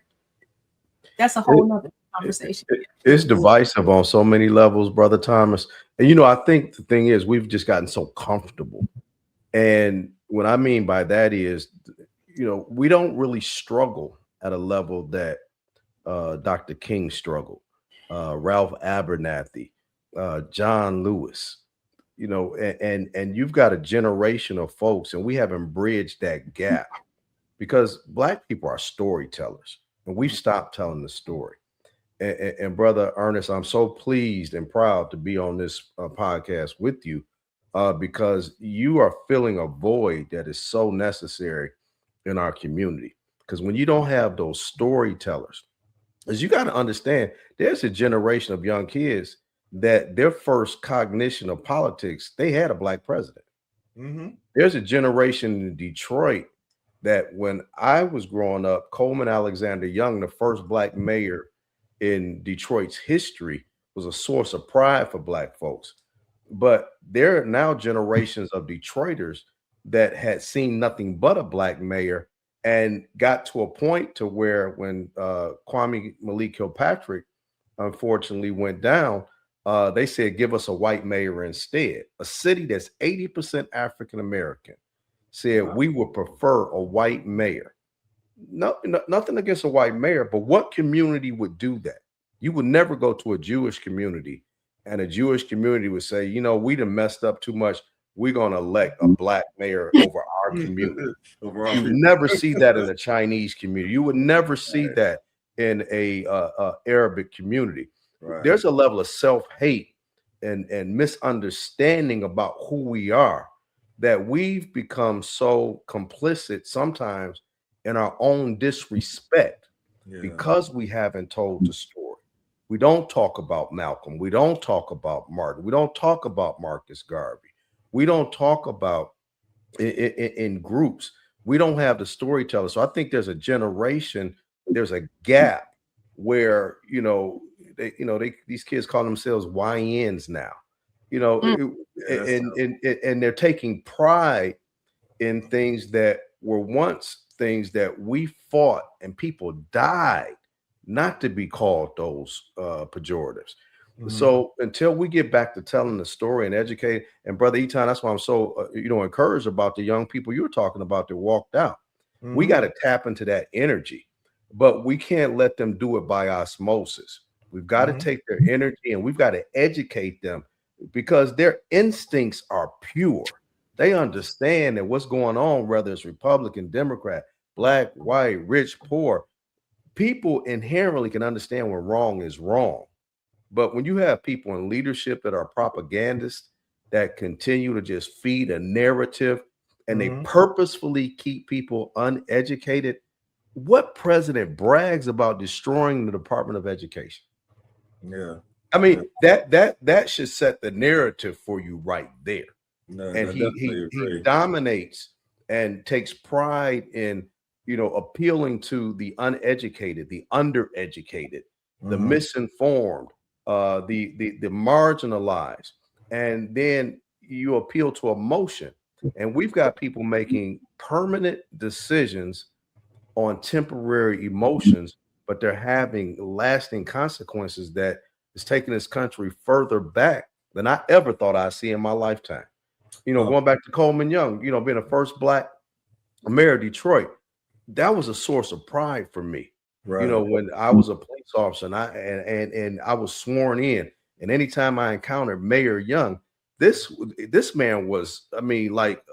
That's a whole nother conversation. It's divisive on so many levels, Brother Thomas. And, I think the thing is, we've just gotten so comfortable. And what I mean by that is, we don't really struggle at a level that Dr. King struggled, Ralph Abernathy, John Lewis, and you've got a generation of folks, and we haven't bridged that gap because Black people are storytellers, and we've stopped telling the story. And Brother Ernest, I'm so pleased and proud to be on this podcast with you because you are filling a void that is so necessary in our community. Because when you don't have those storytellers, as you got to understand, there's a generation of young kids that their first cognition of politics, they had a Black president. There's a generation in Detroit that when I was growing up, Coleman Alexander Young, the first Black mayor in Detroit's history, was a source of pride for Black folks. But there are now generations of Detroiters that had seen nothing but a Black mayor and got to a point to where when Kwame Malik Kilpatrick unfortunately went down, they said, give us a white mayor instead. A city that's 80% African-American said, we would prefer a white mayor. Nothing against a white mayor, but what community would do that? You would never go to a Jewish community and a Jewish community would say, we done messed up too much. We're going to elect a Black mayor over our community. You would never see that in a Chinese community. You would never see that in a Arabic community. Right. There's a level of self-hate and misunderstanding about who we are that we've become so complicit sometimes in our own disrespect because we haven't told the story. We don't talk about Malcolm. We don't talk about Martin. We don't talk about Marcus Garvey. We don't talk about in groups. We don't have the storyteller. So I think there's a generation, there's a gap where, these kids call themselves YNs now, and they're taking pride in things that were once things that we fought and people died not to be called those pejoratives. So until we get back to telling the story and educating, and Brother Etan, that's why I'm so encouraged about the young people you're talking about that walked out. We got to tap into that energy, but we can't let them do it by osmosis. We've got to take their energy and we've got to educate them because their instincts are pure. They understand that what's going on, whether it's Republican, Democrat, black, white, rich, poor, people inherently can understand when wrong is wrong. But when you have people in leadership that are propagandists that continue to just feed a narrative and they purposefully keep people uneducated, what president brags about destroying the Department of Education? Yeah. I mean, that should set the narrative for you right there. No, And I he definitely agree. dominates and takes pride in, you know, appealing to the uneducated, the undereducated, the misinformed, the marginalized, and then you appeal to emotion. And we've got people making permanent decisions on temporary emotions, but they're having lasting consequences that is taking this country further back than I ever thought I'd see in my lifetime. You know, going back to Coleman Young, you know, being the first black mayor of Detroit, that was a source of pride for me. Right. You know, when I was a police officer and I was sworn in, and anytime I encountered Mayor Young, this man was, I mean, like,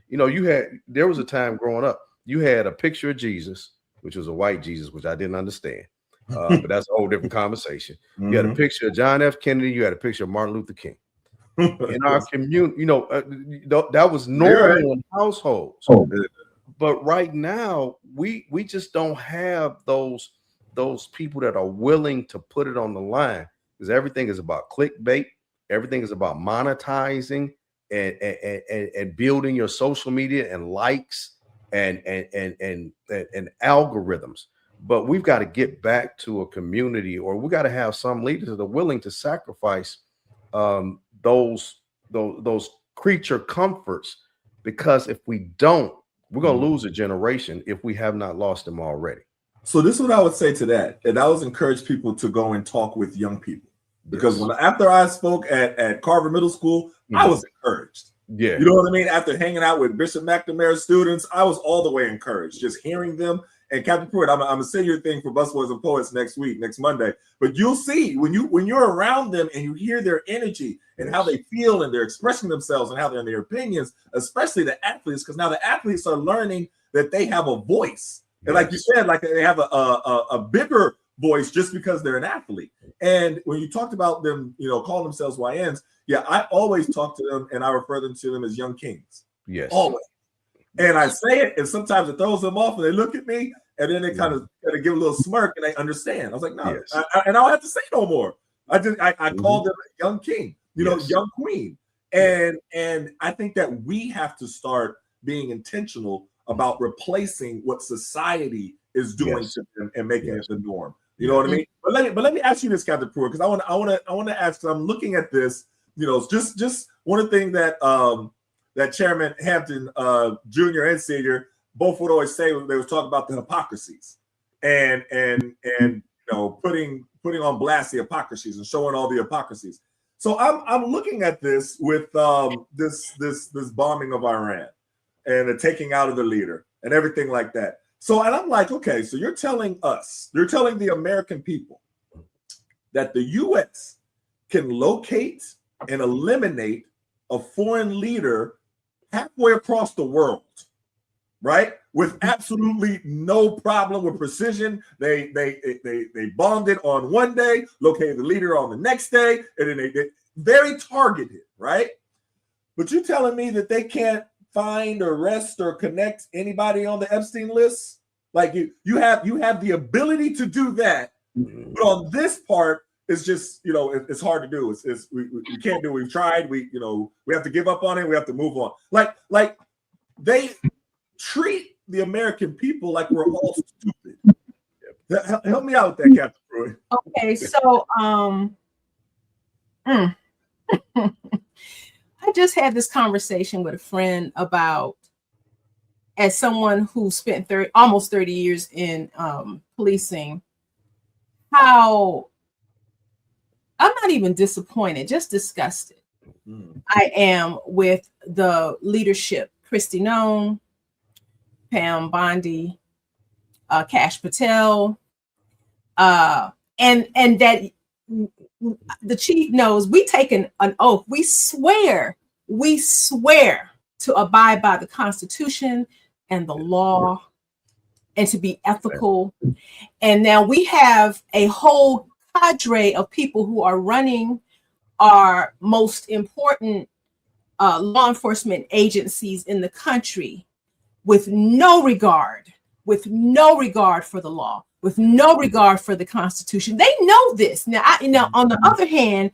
you know, there was a time growing up, you had a picture of Jesus, which was a white Jesus, which I didn't understand. But that's a whole different conversation. You had a picture of John F. Kennedy, you had a picture of Martin Luther King. In our community, you know, that was normal in households. But right now, we just don't have those people that are willing to put it on the line, because everything is about clickbait, everything is about monetizing and building your social media and likes and algorithms. But we've got to get back to a community, or we got to have some leaders that are willing to sacrifice those creature comforts, because if we don't, we're going to lose a generation if we have not lost them already. So this is what I would say to that. And I always encourage people to go and talk with young people, because after I spoke at Carver Middle School, I was encouraged. Yeah. You know what I mean? After hanging out with Bishop McNamara's students, I was all the way encouraged, just hearing them. And Captain Pruitt, I'm gonna send you a thing for Busboys and Poets next Monday. But you'll see when you're around them and you hear their energy and how they feel and they're expressing themselves and how they're in their opinions, especially the athletes, because now the athletes are learning that they have a voice. And like you said, like they have a bigger voice just because they're an athlete. And when you talked about them, you know, calling themselves YNs, yeah, I always talk to them and I refer them to them as young kings. Yes. Always. And I say it, and sometimes it throws them off, and they look at me, and then they kind of give a little smirk, and they understand. I was like, no, and I don't have to say no more. I called them a young king, you know, young queen, and I think that we have to start being intentional about replacing what society is doing to them and making it the norm. You know what I mean? But let me ask you this, Captain Pruitt, because I want to ask. I'm looking at this, you know, just one thing that that Chairman Hampton Jr. and Senior both would always say when they was talking about the hypocrisies and you know, putting on blast the hypocrisies and showing all the hypocrisies. So I'm looking at this with this bombing of Iran and the taking out of the leader and everything like that. So, and I'm like, okay, so you're telling the American people that the U.S. can locate and eliminate a foreign leader halfway across the world, right? With absolutely no problem, with precision. They bombed it on one day, located the leader on the next day, and then they very targeted, right? But you're telling me that they can't find, arrest, or connect anybody on the Epstein list? Like you have the ability to do that, but on this part, it's just, you know, it's hard to do. We can't do it. We've tried. We have to give up on it. We have to move on. Like they treat the American people like we're all stupid. Help me out with that, Captain Pruitt. Okay, so I just had this conversation with a friend about, as someone who spent almost 30 years in policing, how I'm not even disappointed, just disgusted. I am with the leadership, Kristi Noem, Pam Bondi, Kash Patel, and that the chief knows we take an oath. We swear to abide by the Constitution and the law and to be ethical. And now we have a whole cadre of people who are running our most important law enforcement agencies in the country with no regard for the law, with no regard for the Constitution. They know this. Now, on the other hand,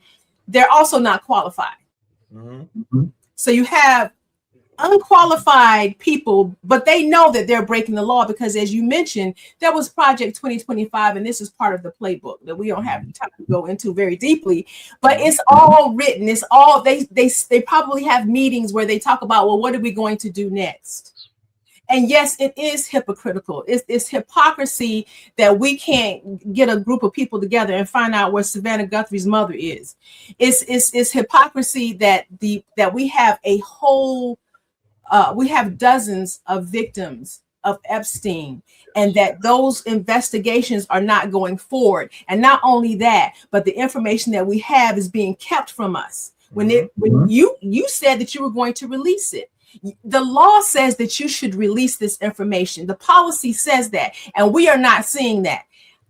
they're also not qualified. Mm-hmm. So you have unqualified people, but they know that they're breaking the law because, as you mentioned, there was Project 2025, and this is part of the playbook that we don't have time to go into very deeply, but it's all written. It's all, they probably have meetings where they talk about, well, what are we going to do next? And yes, it is hypocritical. It's hypocrisy that we can't get a group of people together and find out where Savannah Guthrie's mother is. It's hypocrisy that we have a whole we have dozens of victims of Epstein, and that those investigations are not going forward. And not only that, but the information that we have is being kept from us. When you said that you were going to release it, the law says that you should release this information. The policy says that, and we are not seeing that.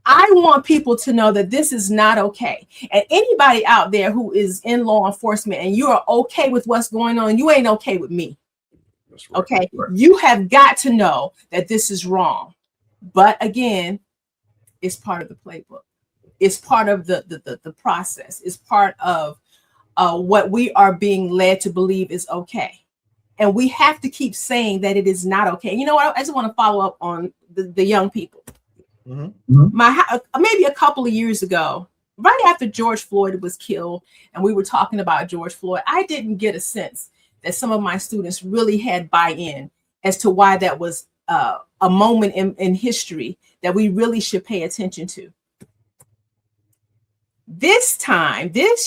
I want people to know that this is not okay. And anybody out there who is in law enforcement and you are okay with what's going on, you ain't okay with me. Right. Okay, right. You have got to know that this is wrong. But again, it's part of the playbook. It's part of the process. It's part of what we are being led to believe is okay. And we have to keep saying that it is not okay. You know what? I just want to follow up on the young people. Mm-hmm. Maybe a couple of years ago, right after George Floyd was killed, and we were talking about George Floyd, I didn't get a sense that some of my students really had buy-in as to why that was a moment in history that we really should pay attention to. This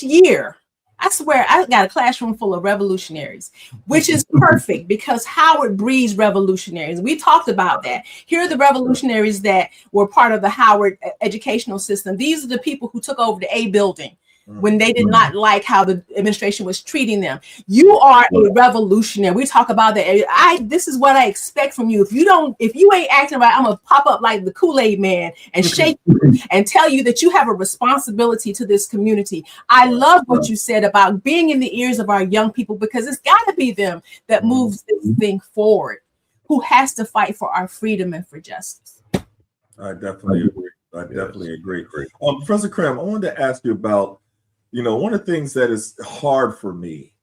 year, I swear I got a classroom full of revolutionaries, which is perfect because Howard breeds revolutionaries. We talked about that. Here are the revolutionaries that were part of the Howard educational system. These are the people who took over the A building when they did not like how the administration was treating them. You are a revolutionary. We talk about that. This is what I expect from you. If you ain't acting right, I'm gonna pop up like the Kool-Aid man and shake you and tell you that you have a responsibility to this community. I love what you said about being in the ears of our young people, because it's got to be them that moves this thing forward, who has to fight for our freedom and for justice. I definitely agree. I definitely agree. Professor Crimm, I wanted to ask you about, one of the things that is hard for me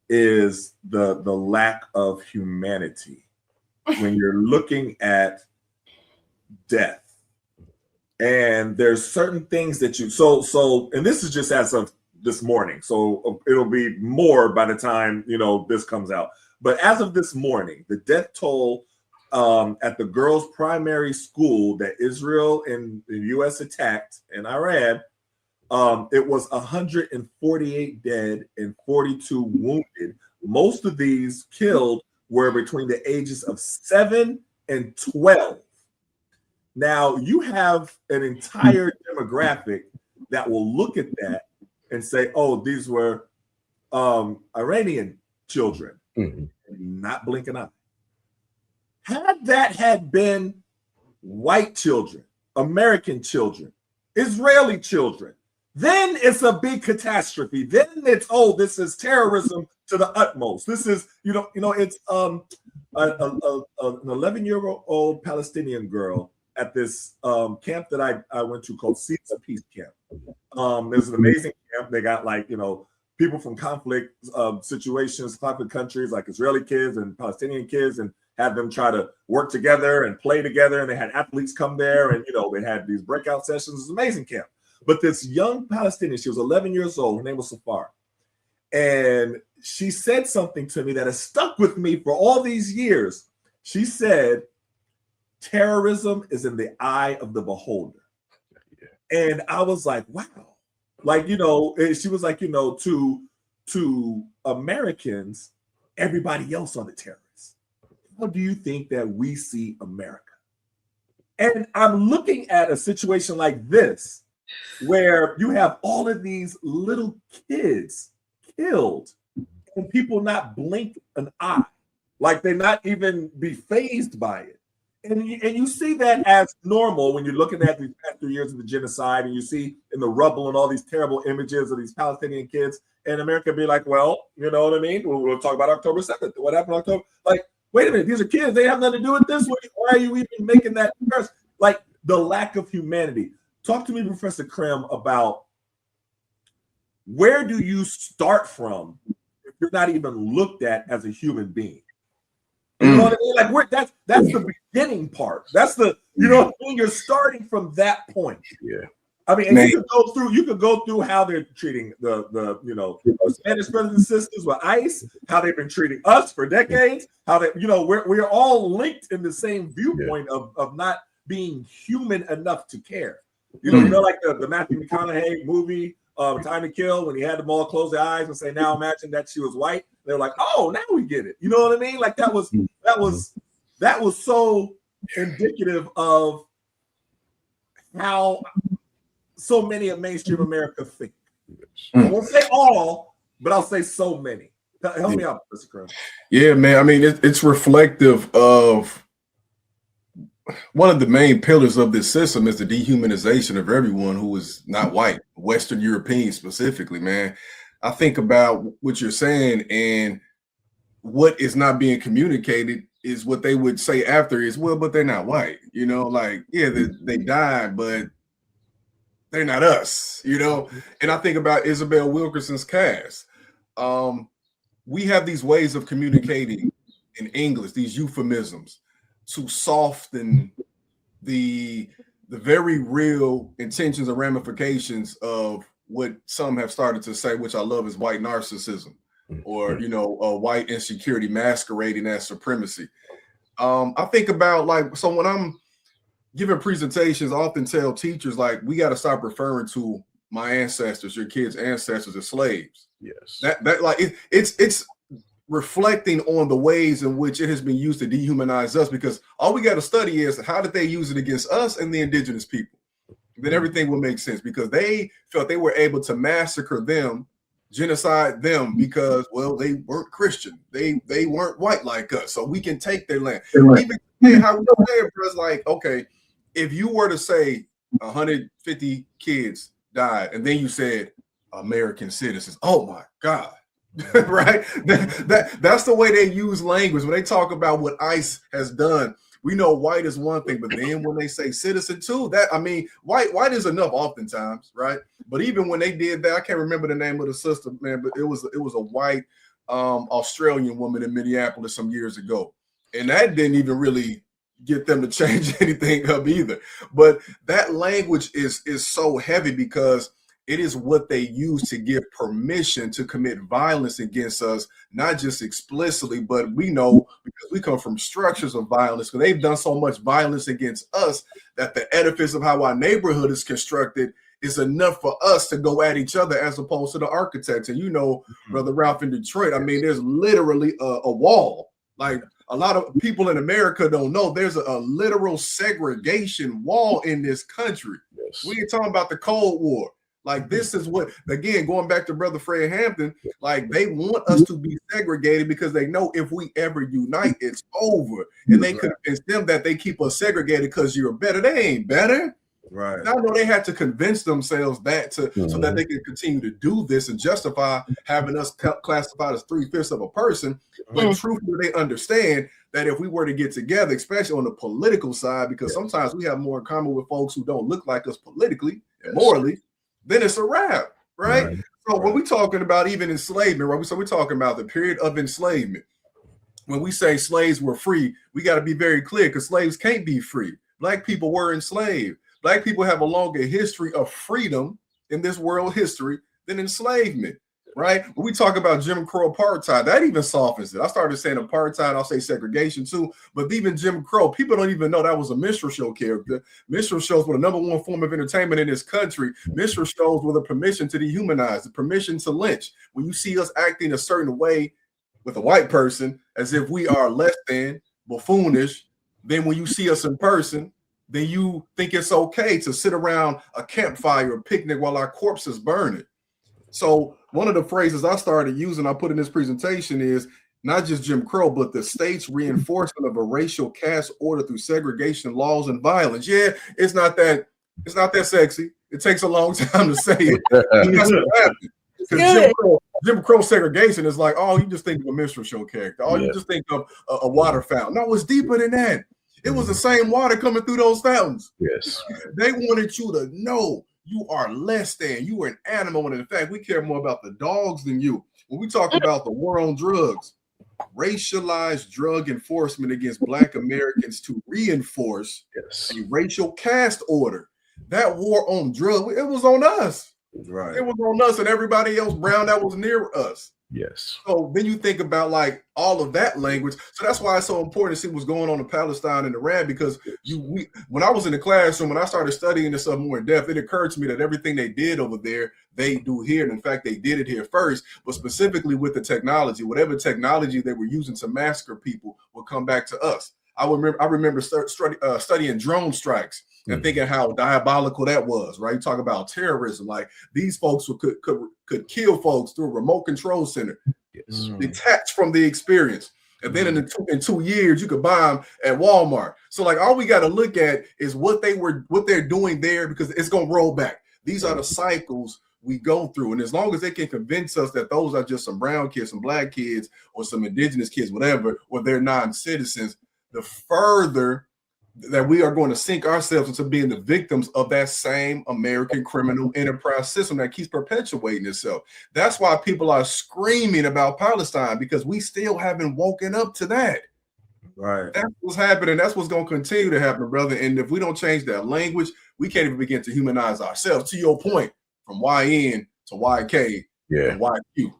is the lack of humanity when you're looking at death. And there's certain things that and this is just as of this morning, so it'll be more by the time, this comes out. But as of this morning, the death toll at the girls' primary school that Israel and the U.S. attacked in Iran, it was 148 dead and 42 wounded. Most of these killed were between the ages of 7 and 12. Now, you have an entire demographic that will look at that and say, oh, these were Iranian children, and not blink an eye. Had that had been white children, American children, Israeli children, then it's a big catastrophe. Then it's, this is terrorism to the utmost. This is, it's an 11-year-old Palestinian girl at this camp that I went to called Seeds of Peace Camp. There's an amazing camp. They got people from conflict situations, conflict countries, like Israeli kids and Palestinian kids, and had them try to work together and play together. And they had athletes come there, and they had these breakout sessions. It's an amazing camp. But this young Palestinian, she was 11 years old. Her name was Safar. And she said something to me that has stuck with me for all these years. She said, terrorism is in the eye of the beholder. And I was like, wow. She was like, to Americans, everybody else are the terrorists. How do you think that we see America? And I'm looking at a situation like this, where you have all of these little kids killed and people not blink an eye. Like they not even be fazed by it. And you see that as normal when you're looking at these past 3 years of the genocide, and you see in the rubble and all these terrible images of these Palestinian kids, and America be like, well, you know what I mean? We'll talk about October 7th. What happened on October? Like, wait a minute, these are kids. They have nothing to do with this. Why are you even making that first? Like the lack of humanity. Talk to me, Professor Crimm, about where do you start from if you're not even looked at as a human being? You know what I mean? Like that's the beginning part. That's the, you know what I mean? You're starting from that point. Yeah. I mean, and you could go through how they're treating the you know, the Spanish brothers and sisters with ICE, how they've been treating us for decades, how they, you know, we're all linked in the same viewpoint of not being human enough to care. You know, like the Matthew McConaughey movie, Time to Kill, when he had them all close their eyes and say, now imagine that she was white. They're like, oh, now we get it. You know what I mean? Like that was so indicative of how so many of mainstream America think. I won't say all, but I'll say so many. Help me out, Mr. Crimm. Yeah, man. I mean, it's reflective of one of the main pillars of this system is the dehumanization of everyone who is not white, Western Europeans specifically, man. I think about what you're saying, and what is not being communicated is what they would say after is, well, but they're not white, you know, like, yeah, they died, but they're not us, you know. And I think about Isabel Wilkerson's cast. We have these ways of communicating in English, these euphemisms, to soften the very real intentions and ramifications of what some have started to say, which I love, is white narcissism, or, you know, white insecurity masquerading as supremacy. I think about, like, so when I'm giving presentations, I often tell teachers, like, we got to stop referring to my ancestors, your kids' ancestors, as slaves. Yes. That like it's reflecting on the ways in which it has been used to dehumanize us, because all we got to study is how did they use it against us and the indigenous people. Then everything will make sense, because they felt they were able to massacre them, genocide them, because, well, they weren't Christian, they weren't white like us, so we can take their land. Even how we say it, bro, is like, okay, if you were to say 150 kids died, and then you said American citizens, oh my God. Right? That's the way they use language when they talk about what ICE has done. We know white is one thing, but then when they say citizen too, that, I mean, white is enough oftentimes, right? But even when they did that, I can't remember the name of the sister, man, but it was a white Australian woman in Minneapolis some years ago, and that didn't even really get them to change anything up either. But that language is so heavy, because it is what they use to give permission to commit violence against us, not just explicitly, but we know, because we come from structures of violence, because they've done so much violence against us that the edifice of how our neighborhood is constructed is enough for us to go at each other, as opposed to the architects. And you know, Brother Ralph, in Detroit, I mean, there's literally a wall. Like, a lot of people in America don't know, there's a literal segregation wall in this country. Yes. We ain't talking about the Cold War. Like, this is what, again, going back to Brother Fred Hampton, like, they want us to be segregated because they know if we ever unite, it's over. And they convince them that they keep us segregated because you're better. They ain't better. Right. I know they had to convince themselves that so that they can continue to do this and justify having us classified as 3/5 of a person. But truthfully, they understand that if we were to get together, especially on the political side, because sometimes we have more in common with folks who don't look like us politically and morally, then it's a wrap, right? So when we're talking about even enslavement, right? So we're talking about the period of enslavement. When we say slaves were free, we got to be very clear, because slaves can't be free. Black people were enslaved. Black people have a longer history of freedom in this world history than enslavement, right? When we talk about Jim Crow apartheid, that even softens it. I started saying apartheid, I'll say segregation too, but even Jim Crow, people don't even know that was a minstrel show character. Minstrel shows were the #1 form of entertainment in this country. Minstrel shows were the permission to dehumanize, the permission to lynch. When you see us acting a certain way with a white person, as if we are less than, buffoonish, then when you see us in person, then you think it's okay to sit around a campfire or picnic while our corpse is burning. So one of the phrases I started using, I put in this presentation, is not just Jim Crow, but the state's reinforcement of a racial caste order through segregation laws and violence. Yeah, it's not that sexy. It takes a long time to say it. That's what happened. Because Jim Crow segregation is like, oh, you just think of a minstrel show character. Oh, you just think of a water fountain. No, it's deeper than that. It was the same water coming through those fountains. Yes. They wanted you to know you are less than. You are an animal. And in fact, we care more about the dogs than you. When we talk about the war on drugs, racialized drug enforcement against Black Americans to reinforce a racial caste order. That war on drugs, it was on us. Right. It was on us and everybody else brown that was near us. Yes. So then you think about like all of that language. So that's why it's so important to see what's going on in Palestine and Iran, because when I was in the classroom, when I started studying this stuff more in depth, it occurred to me that everything they did over there, they do here. And in fact, they did it here first, but specifically with the technology, whatever technology they were using to massacre people will come back to us. I remember studying drone strikes and thinking how diabolical that was, right? You talk about terrorism, like these folks could kill folks through a remote control center, detached from the experience. And then in 2 years, you could buy them at Walmart. So like all we got to look at is what they're doing there, because it's going to roll back. These are the cycles we go through. And as long as they can convince us that those are just some brown kids, some Black kids, or some indigenous kids, whatever, or they're non-citizens, the further that we are going to sink ourselves into being the victims of that same American criminal enterprise system that keeps perpetuating itself. That's why people are screaming about Palestine, because we still haven't woken up to that. Right. That's what's happening. That's what's going to continue to happen, brother. And if we don't change that language, we can't even begin to humanize ourselves. To your point, from YN to YK and YQ.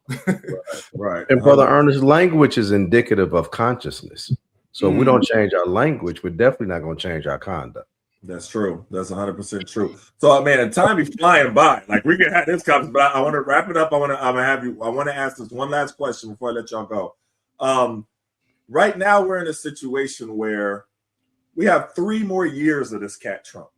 Right. And Brother Ernest, language is indicative of consciousness. So if we don't change our language, we're definitely not going to change our conduct. That's true. That's 100% true. So, man, the time is flying by. Like we can have this conversation, but I want to wrap it up. I want to ask this one last question before I let y'all go. Right now, we're in a situation where we have 3 more years of this cat Trump,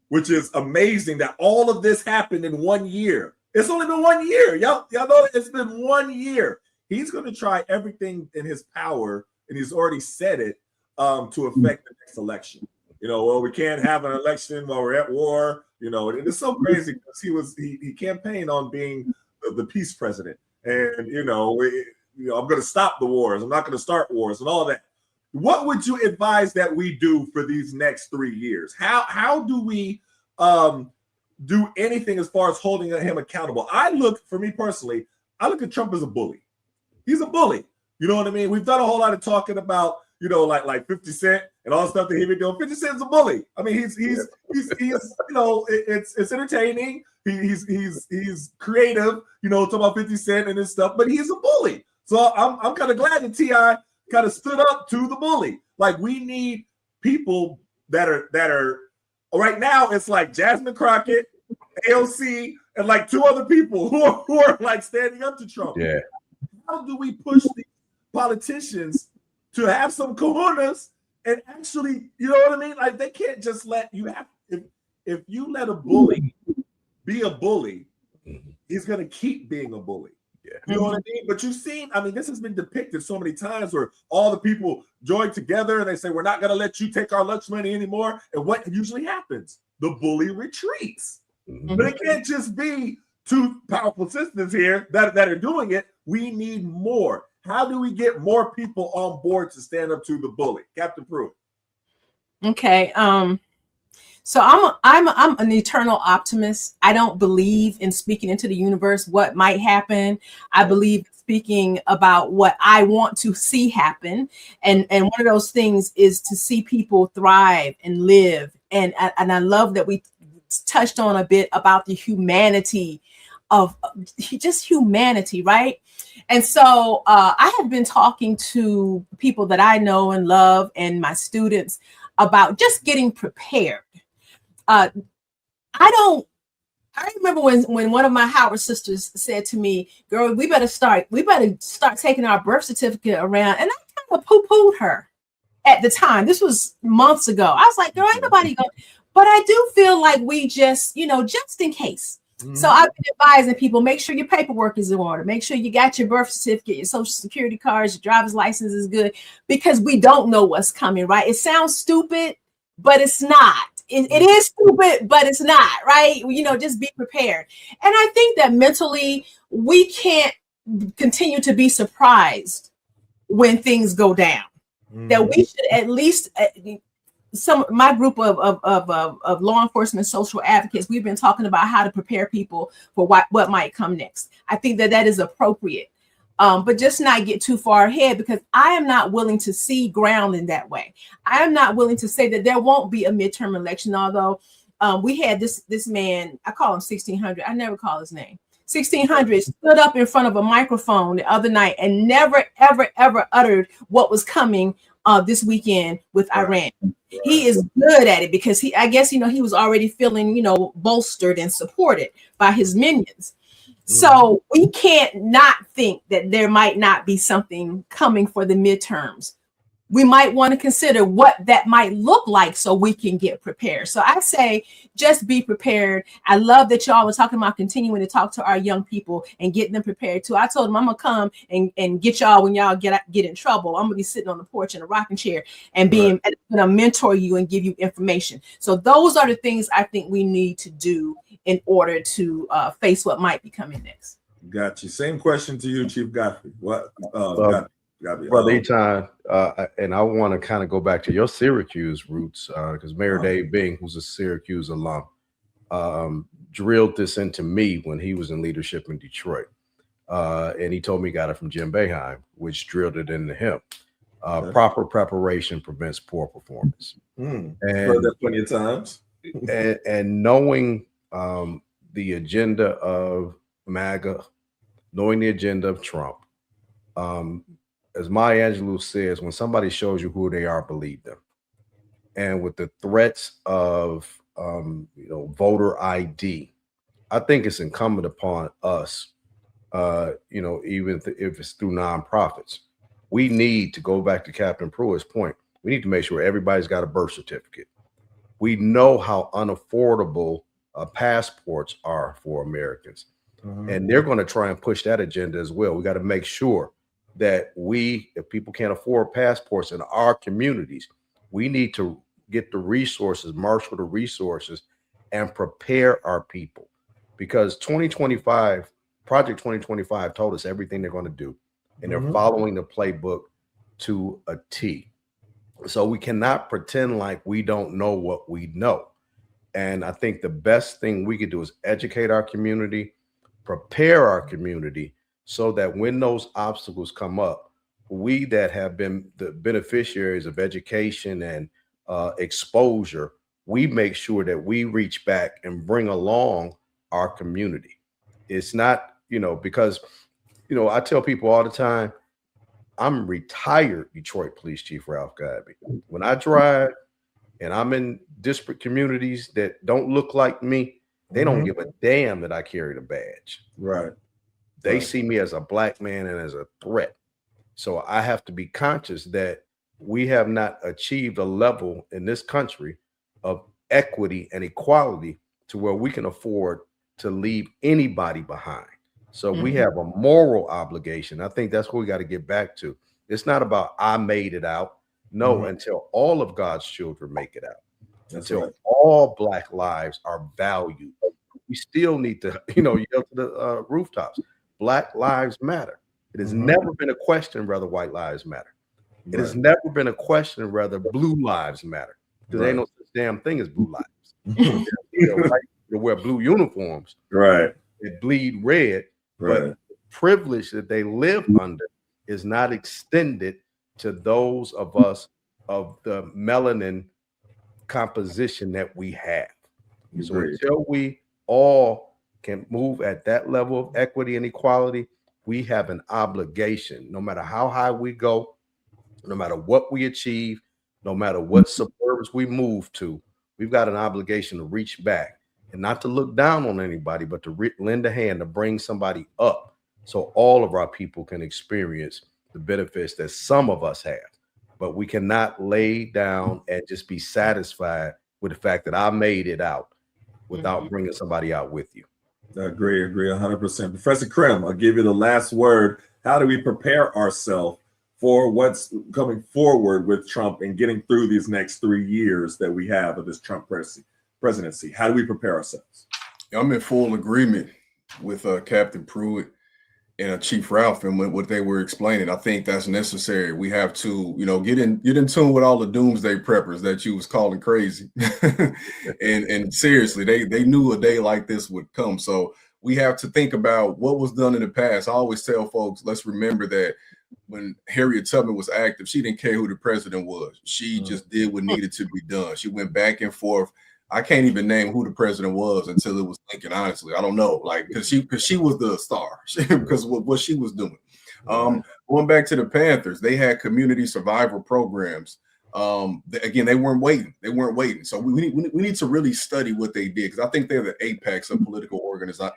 which is amazing that all of this happened in 1 year. It's only been 1 year. Y'all know it's been 1 year. He's going to try everything in his power, and he's already said it, to affect the next election. Well, we can't have an election while we're at war. And it's so crazy because he campaigned on being the peace president, and I'm going to stop the wars. I'm not going to start wars and all that. What would you advise that we do for these next 3 years? How do we do anything as far as holding him accountable? For me personally, I look at Trump as a bully. He's a bully. You know what I mean? We've done a whole lot of talking about, like 50 Cent and all the stuff that he been doing. 50 Cent's a bully. I mean, he's it's entertaining. He's creative, talking about 50 Cent and his stuff, but he's a bully. So I'm kind of glad that T.I. kind of stood up to the bully. Like, we need people that are right now. It's like Jasmine Crockett, AOC, and like 2 other people who are like standing up to Trump. Yeah. How do we push these politicians to have some cojones and actually, you know what I mean? Like, they can't just let you have. If you let a bully be a bully, he's gonna keep being a bully. Yeah. You know what I mean? But you've seen, this has been depicted so many times where all the people join together and they say, we're not going to let you take our lunch money anymore. And what usually happens? The bully retreats. But it can't just be 2 powerful sisters here that are doing it. We need more. How do we get more people on board to stand up to the bully? Captain Pruitt. Okay. So I'm an eternal optimist. I don't believe in speaking into the universe what might happen. I believe speaking about what I want to see happen. And one of those things is to see people thrive and live. And I love that we touched on a bit about the humanity of just humanity, right? And so I have been talking to people that I know and love and my students about just getting prepared. I remember when one of my Howard sisters said to me, girl, we better start taking our birth certificate around. And I kind of poo-pooed her at the time. This was months ago. I was like, girl, ain't nobody going. But I do feel like we just in case. So I've been advising people, make sure your paperwork is in order. Make sure you got your birth certificate, your social security cards, your driver's license is good, because we don't know what's coming, right? It sounds stupid, but it's not. It is stupid, but it's not, right? You know, just be prepared. And I think that mentally we can't continue to be surprised when things go down. That we should at least my group of law enforcement social advocates, we've been talking about how to prepare people for what might come next. I think that is appropriate, but just not get too far ahead, because I am not willing to see ground in that way. I am not willing to say that there won't be a midterm election, although we had this man, I call him 1600, I never call his name. 1600 stood up in front of a microphone the other night and never, ever, ever uttered what was coming this weekend with Iran. He is good at it because I guess, he was already feeling, bolstered and supported by his minions. So we can't not think that there might not be something coming for the midterms. We might want to consider what that might look like so we can get prepared. So I say, just be prepared. I love that y'all were talking about continuing to talk to our young people and get them prepared too. I told them I'm gonna come and get y'all when y'all get in trouble. I'm gonna be sitting on the porch in a rocking chair and gonna mentor you and give you information. So those are the things I think we need to do in order to face what might be coming next. Got you. Same question to you, Chief Godfrey. What? Brother Etan, and I want to kind of go back to your Syracuse roots, because Mayor Dave Bing, who's a Syracuse alum, drilled this into me when he was in leadership in Detroit. And he told me he got it from Jim Boeheim, which drilled it into him. Proper preparation prevents poor performance. And heard that plenty of times. and knowing the agenda of MAGA, knowing the agenda of Trump, as Maya Angelou says, when somebody shows you who they are, believe them. And with the threats of voter ID, I think it's incumbent upon us, even if it's through nonprofits, we need to go back to Captain Pruitt's point. We need to make sure everybody's got a birth certificate. We know how unaffordable passports are for Americans. And they're going to try and push that agenda as well. We got to make sure that if people can't afford passports in our communities, we need to get the resources, marshal the resources, and prepare our people. Because Project 2025 told us everything they're going to do, and they're following the playbook to a T. So we cannot pretend like we don't know what we know. And I think the best thing we could do is educate our community, prepare our community, so that when those obstacles come up, we that have been the beneficiaries of education and exposure, we make sure that we reach back and bring along our community. It's not, because, I tell people all the time, I'm retired Detroit Police Chief Ralph Godby. When I drive and I'm in disparate communities that don't look like me, they don't give a damn that I carry the badge. Right. They see me as a black man and as a threat. So I have to be conscious that we have not achieved a level in this country of equity and equality to where we can afford to leave anybody behind. So we have a moral obligation. I think that's what we got to get back to. It's not about I made it out. No, until all of God's children make it out. Until all Black lives are valued. We still need to, yell to the rooftops. Black lives matter. It has never been a question whether white lives matter. It has never been a question whether blue lives matter. Because there ain't no such damn thing as blue lives. White people wear blue uniforms. Right. They bleed red. But the privilege that they live under is not extended to those of us of the melanin composition that we have. So until we all can move at that level of equity and equality, we have an obligation, no matter how high we go, no matter what we achieve, no matter what suburbs we move to, we've got an obligation to reach back and not to look down on anybody, but to lend a hand to bring somebody up so all of our people can experience the benefits that some of us have. But we cannot lay down and just be satisfied with the fact that I made it out without bringing somebody out with you. I agree 100%. Professor Crimm, I'll give you the last word. How do we prepare ourselves for what's coming forward with Trump and getting through these next 3 years that we have of this Trump presidency? How do we prepare ourselves? I'm in full agreement with Captain Pruitt and Chief Ralph and what they were explaining. I think that's necessary. We have to, get in tune with all the doomsday preppers that you was calling crazy. and seriously, they knew a day like this would come. So we have to think about what was done in the past. I always tell folks, let's remember that when Harriet Tubman was active, she didn't care who the president was. She just did what needed to be done. She went back and forth. I can't even name who the president was until it was Lincoln. Honestly, I don't know, because she was the star because what she was doing. Going back to the Panthers, they had community survival programs. Again, they weren't waiting. So we need to really study what they did, because I think they're the apex of political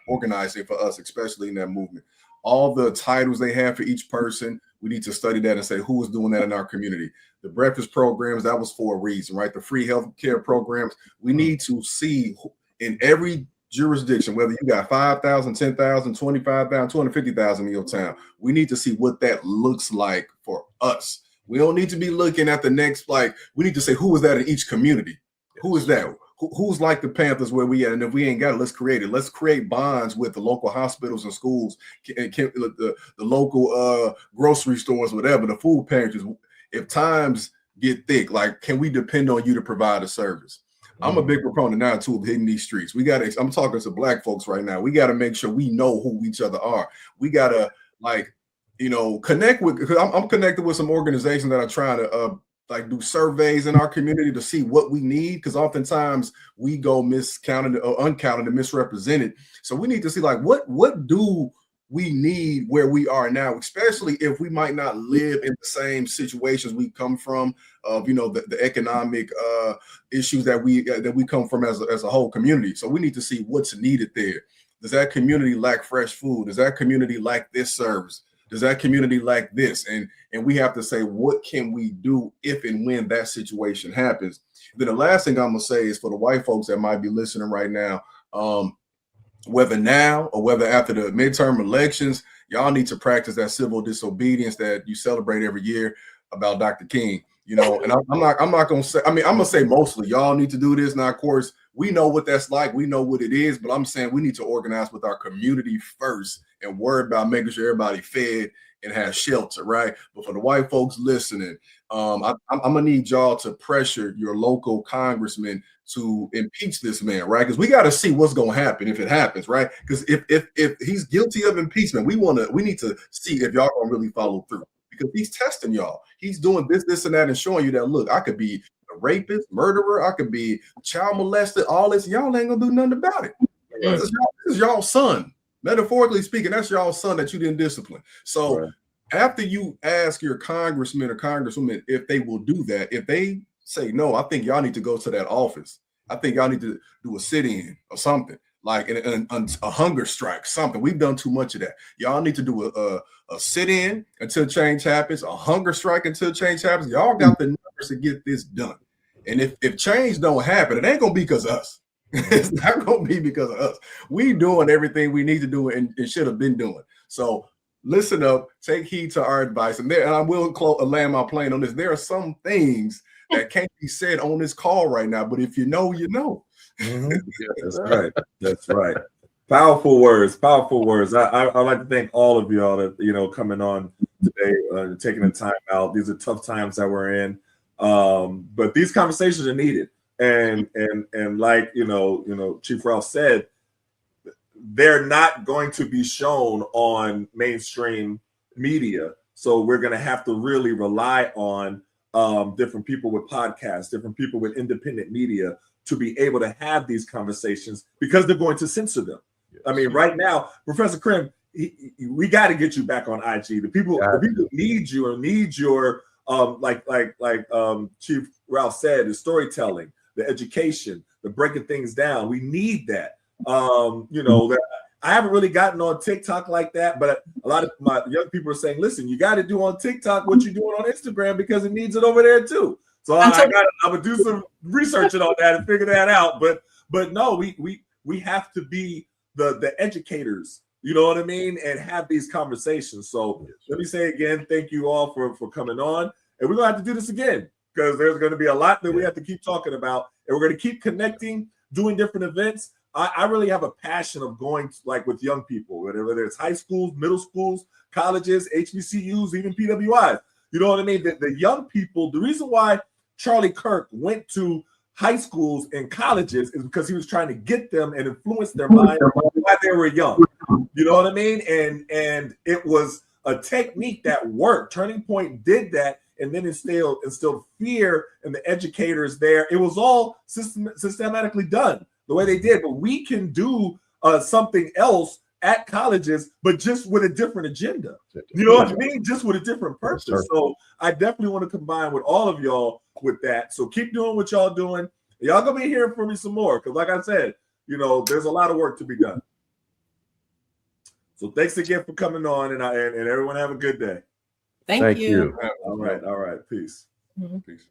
organizing for us, especially in that movement. All the titles they have for each person, we need to study that and say who is doing that in our community. The breakfast programs, that was for a reason, right? The free health care programs, we need to see in every jurisdiction, whether you got 5,000, 10,000, 25,000, 250,000 in your town, we need to see what that looks like for us. We don't need to be looking at the next, we need to say who is that in each community? Who is that? Who's like the Panthers where we at? And if we ain't got it, let's create it. Let's create bonds with the local hospitals and schools, the local grocery stores, whatever, the food pantries. If times get thick, can we depend on you to provide a service? I'm a big proponent now too of hitting these streets. I'm talking to Black folks right now. We got to make sure we know who each other are. We got to connect with, because I'm connected with some organizations that are trying to do surveys in our community to see what we need, because oftentimes we go miscounted or uncounted and misrepresented. So we need to see what do we need where we are now, especially if we might not live in the same situations we come from, of the economic issues that we come from as a whole community. So we need to see what's needed there. Does that community lack fresh food? Does that community lack this service? Does that community lack this? And we have to say, what can we do if and when that situation happens? Then the last thing I'm gonna say is for the white folks that might be listening right now, whether now or whether after the midterm elections, y'all need to practice that civil disobedience that you celebrate every year about Dr. King. And I'm not gonna say, I'm gonna say mostly y'all need to do this. Now, of course, we know what that's like. We know what it is, but I'm saying we need to organize with our community first and worry about making sure everybody fed and has shelter, right? But for the white folks listening, I'm gonna need y'all to pressure your local congressman to impeach this man, right? Because we got to see what's gonna happen if it happens, right? Because if he's guilty of impeachment, we need to see if y'all gonna really follow through, because he's testing y'all. He's doing this, and that, and showing you that, look, I could be a rapist, murderer, I could be child molested, all this. Y'all ain't gonna do nothing about it. This is y'all's son. Metaphorically speaking, that's y'all's son that you didn't discipline. So after you ask your congressman or congresswoman if they will do that, if they say no, I think y'all need to go to that office. I think y'all need to do a sit-in or something, like a hunger strike, something. We've done too much of that. Y'all need to do a sit-in until change happens, a hunger strike until change happens. Y'all got the numbers to get this done. And if change don't happen, it ain't gonna be because of us. It's not gonna be because of us. We doing everything we need to do and should have been doing. So listen up, take heed to our advice, and I will land my plane on this. There are some things that can't be said on this call right now, but if you know, you know. Yeah, that's right. That's right. Powerful words. I'd like to thank all of y'all that coming on today, taking the time out. These are tough times that we're in, but these conversations are needed. And like Chief Ralph said, they're not going to be shown on mainstream media. So we're going to have to really rely on different people with podcasts, different people with independent media to be able to have these conversations, because they're going to censor them. Yes. I mean, right now, Professor Crimm, we got to get you back on IG. The people need you and need your like Chief Ralph said, the storytelling, the education, the breaking things down. We need that. That I haven't really gotten on TikTok like that, but a lot of my young people are saying, listen, you got to do on TikTok what you're doing on Instagram, because it needs it over there too. So I'm gonna do some researching on that and figure that out. But no, we have to be the educators, you know what I mean, and have these conversations. So let me say again, thank you all for coming on, and we're gonna have to do this again because there's going to be a lot that we have to keep talking about, and we're going to keep connecting, doing different events. I really have a passion of going to, like with young people, whether it's high schools, middle schools, colleges, HBCUs, even PWIs. You know what I mean? The young people, the reason why Charlie Kirk went to high schools and colleges is because he was trying to get them and influence their mind while they were young. You know what I mean? And it was a technique that worked. Turning Point did that, and then instilled fear in the educators there. It was all systematically done the way they did, but we can do something else at colleges, but just with a different agenda. You know what I mean? Just with a different purpose. So I definitely want to combine with all of y'all with that. So keep doing what y'all doing. Y'all gonna be hearing from me some more because, like I said, you know, there's a lot of work to be done. So thanks again for coming on, and everyone have a good day. Thank you. All right. Peace. Mm-hmm. Peace.